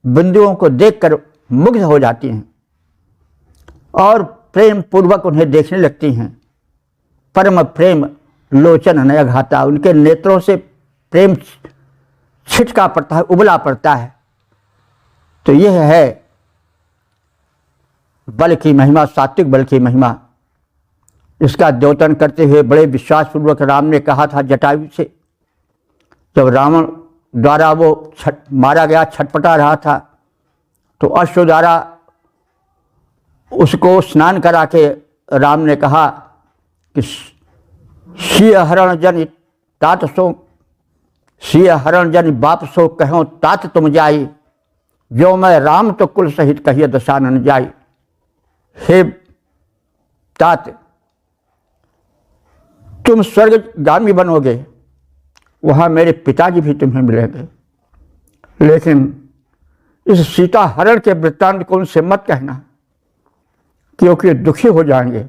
बिंदुओं को देखकर मुग्ध हो जाती हैं और प्रेम पूर्वक उन्हें देखने लगती हैं। परम प्रेम लोचन नय घाता, उनके नेत्रों से प्रेम छिटका पड़ता है, उबला पड़ता है। तो यह है बल की महिमा, सात्विक बल की महिमा। इसका द्योतन करते हुए बड़े विश्वासपूर्वक राम ने कहा था जटायु से, जब रावण द्वारा वो मारा गया, छटपटा रहा था, तो अश्व द्वारा उसको स्नान करा के राम ने कहा कि सिय हरण जन तात सो, सिय हरण जन बाप सो कहो तात तुम जाई, जो मैं राम तो कुल सहित कहिए दशानन जाई। हे तात, तुम स्वर्गगामी बनोगे, वहाँ मेरे पिताजी भी तुम्हें मिलेंगे, लेकिन इस सीता हरण के वृत्तांत को उनसे मत कहना, क्योंकि दुखी हो जाएंगे।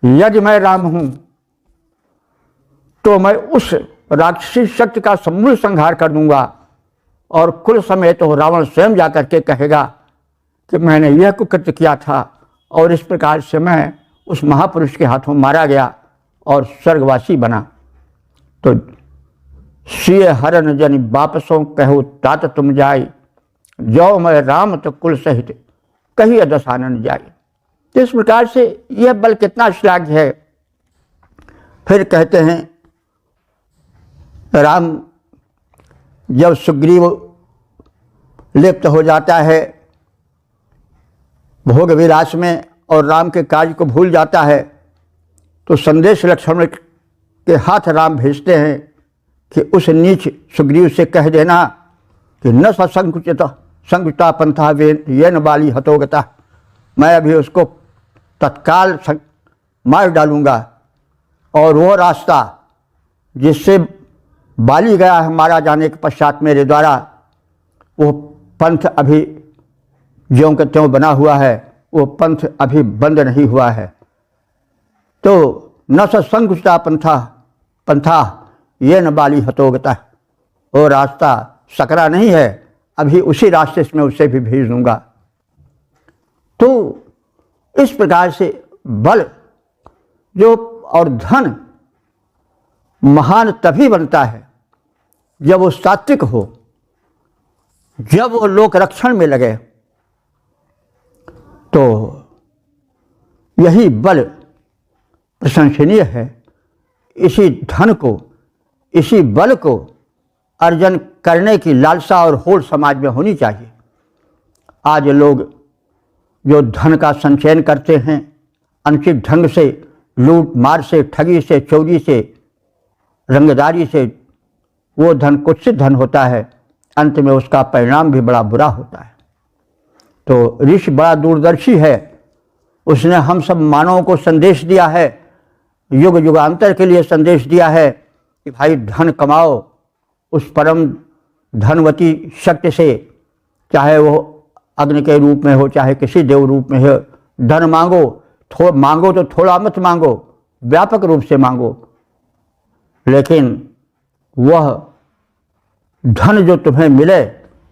यदि मैं राम हूं तो मैं उस राक्षसी शक्ति का समूल संहार कर दूंगा और कुल समेत तो रावण स्वयं जाकर के कहेगा कि मैंने यह कुकृत्य किया था और इस प्रकार से मैं उस महापुरुष के हाथों मारा गया और स्वर्गवासी बना। तो सिय हरण जन वापसों कहो तात तुम जाई, जो मैं राम तो कुल सहित कहिए दशानन जाई। तो इस प्रकार से यह बल कितना श्लाघ्य है। फिर कहते हैं राम जब सुग्रीव लिप्त हो जाता है भोग विलास में और राम के कार्य को भूल जाता है, तो संदेश लक्ष्मण के हाथ राम भेजते हैं कि उस नीच सुग्रीव से कह देना कि न संकुचिता पंथा ये न बाली हतोगता, मैं अभी उसको तत्काल मार डालूंगा और वो रास्ता जिससे बाली गया है मारा जाने के पश्चात मेरे द्वारा, वो पंथ अभी ज्यों के त्यों बना हुआ है, वो पंथ अभी बंद नहीं हुआ है। तो न संकुचिता पंथा ये न बाली हतोगता, वो रास्ता सकरा नहीं है, अभी उसी रास्ते से मैं उसे भी भेज दूंगा। तो इस प्रकार से बल जो और धन महान तभी बनता है जब वो सात्विक हो, जब वो लोक रक्षण में लगे। तो यही बल प्रशंसनीय है। इसी धन को, इसी बल को अर्जन करने की लालसा और होड़ समाज में होनी चाहिए। आज लोग जो धन का संचयन करते हैं अनुचित ढंग से, लूट मार से, ठगी से, चोरी से, रंगदारी से, वो धन कुत्सित धन होता है, अंत में उसका परिणाम भी बड़ा बुरा होता है। तो ऋषि बड़ा दूरदर्शी है, उसने हम सब मानवों को संदेश दिया है, युग युगांतर के लिए संदेश दिया है कि भाई धन कमाओ उस परम धनवती शक्ति से, चाहे वो अग्नि के रूप में हो, चाहे किसी देव रूप में हो। धन मांगो तो थोड़ा मत मांगो, व्यापक रूप से मांगो, लेकिन वह धन जो तुम्हें मिले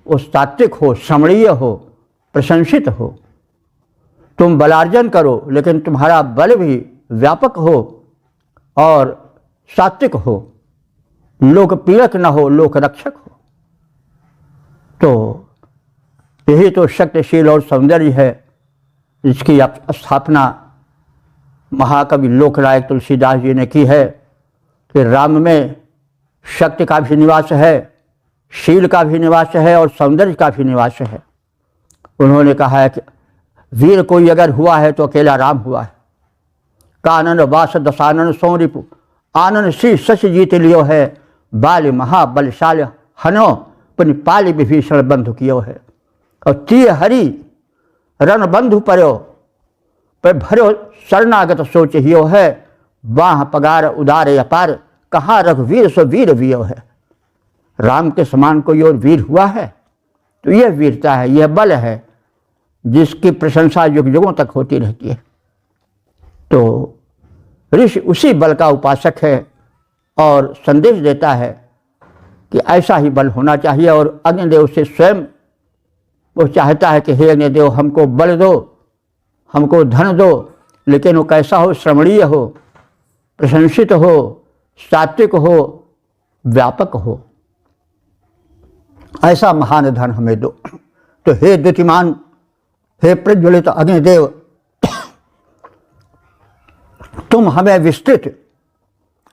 वो सात्विक हो, समणीय हो, प्रशंसित हो। तुम बलार्जन करो लेकिन तुम्हारा बल भी व्यापक हो और सात्विक हो, लोक पीड़क न हो, लोक रक्षक हो। तो यही तो शक्तिशील और सौंदर्य है जिसकी स्थापना महाकवि लोकनायक तुलसीदास जी ने की है कि राम में शक्ति का भी निवास है, शील का भी निवास है और सौंदर्य का भी निवास है। उन्होंने कहा है कि वीर कोई अगर हुआ है तो अकेला राम हुआ है। कानन वास दशानन सो रिपु, आनंद सी सच जीत लियो है, बाल महाबलशाल हनो पुनि पाल विभीषण बंधु कियो है। और तीय हरि रणबंधु पर्यो पर भर्यो शरणागत सोच हियो है, बाह पगार उदारे अपार, कहाँ रघुवीर सो वीर वियो है। राम के समान कोई और वीर हुआ है? तो यह वीरता है, यह बल है जिसकी प्रशंसा युग युगों तक होती रहती है। तो ऋषि उसी बल का उपासक है और संदेश देता है कि ऐसा ही बल होना चाहिए। और अग्निदेव से स्वयं वो चाहता है कि हे अग्निदेव, हमको बल दो, हमको धन दो, लेकिन वो कैसा हो? श्रमणीय हो, प्रशंसित हो, सात्विक हो, व्यापक हो, ऐसा महान धन हमें दो। तो हे द्युतिमान, हे प्रज्वलित अग्निदेव, तुम हमें विस्तृत,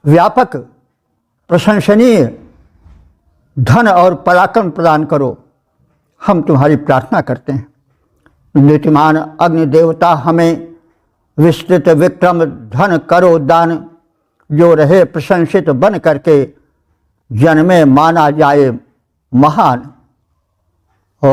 व्यापक, प्रशंसनीय धन और पराक्रम प्रदान करो, हम तुम्हारी प्रार्थना करते हैं। द्युतिमान अग्निदेवता, हमें विस्तृत विक्रम धन करो दान, जो रहे प्रशंसित बन करके जन्मे माना जाए महान। ओ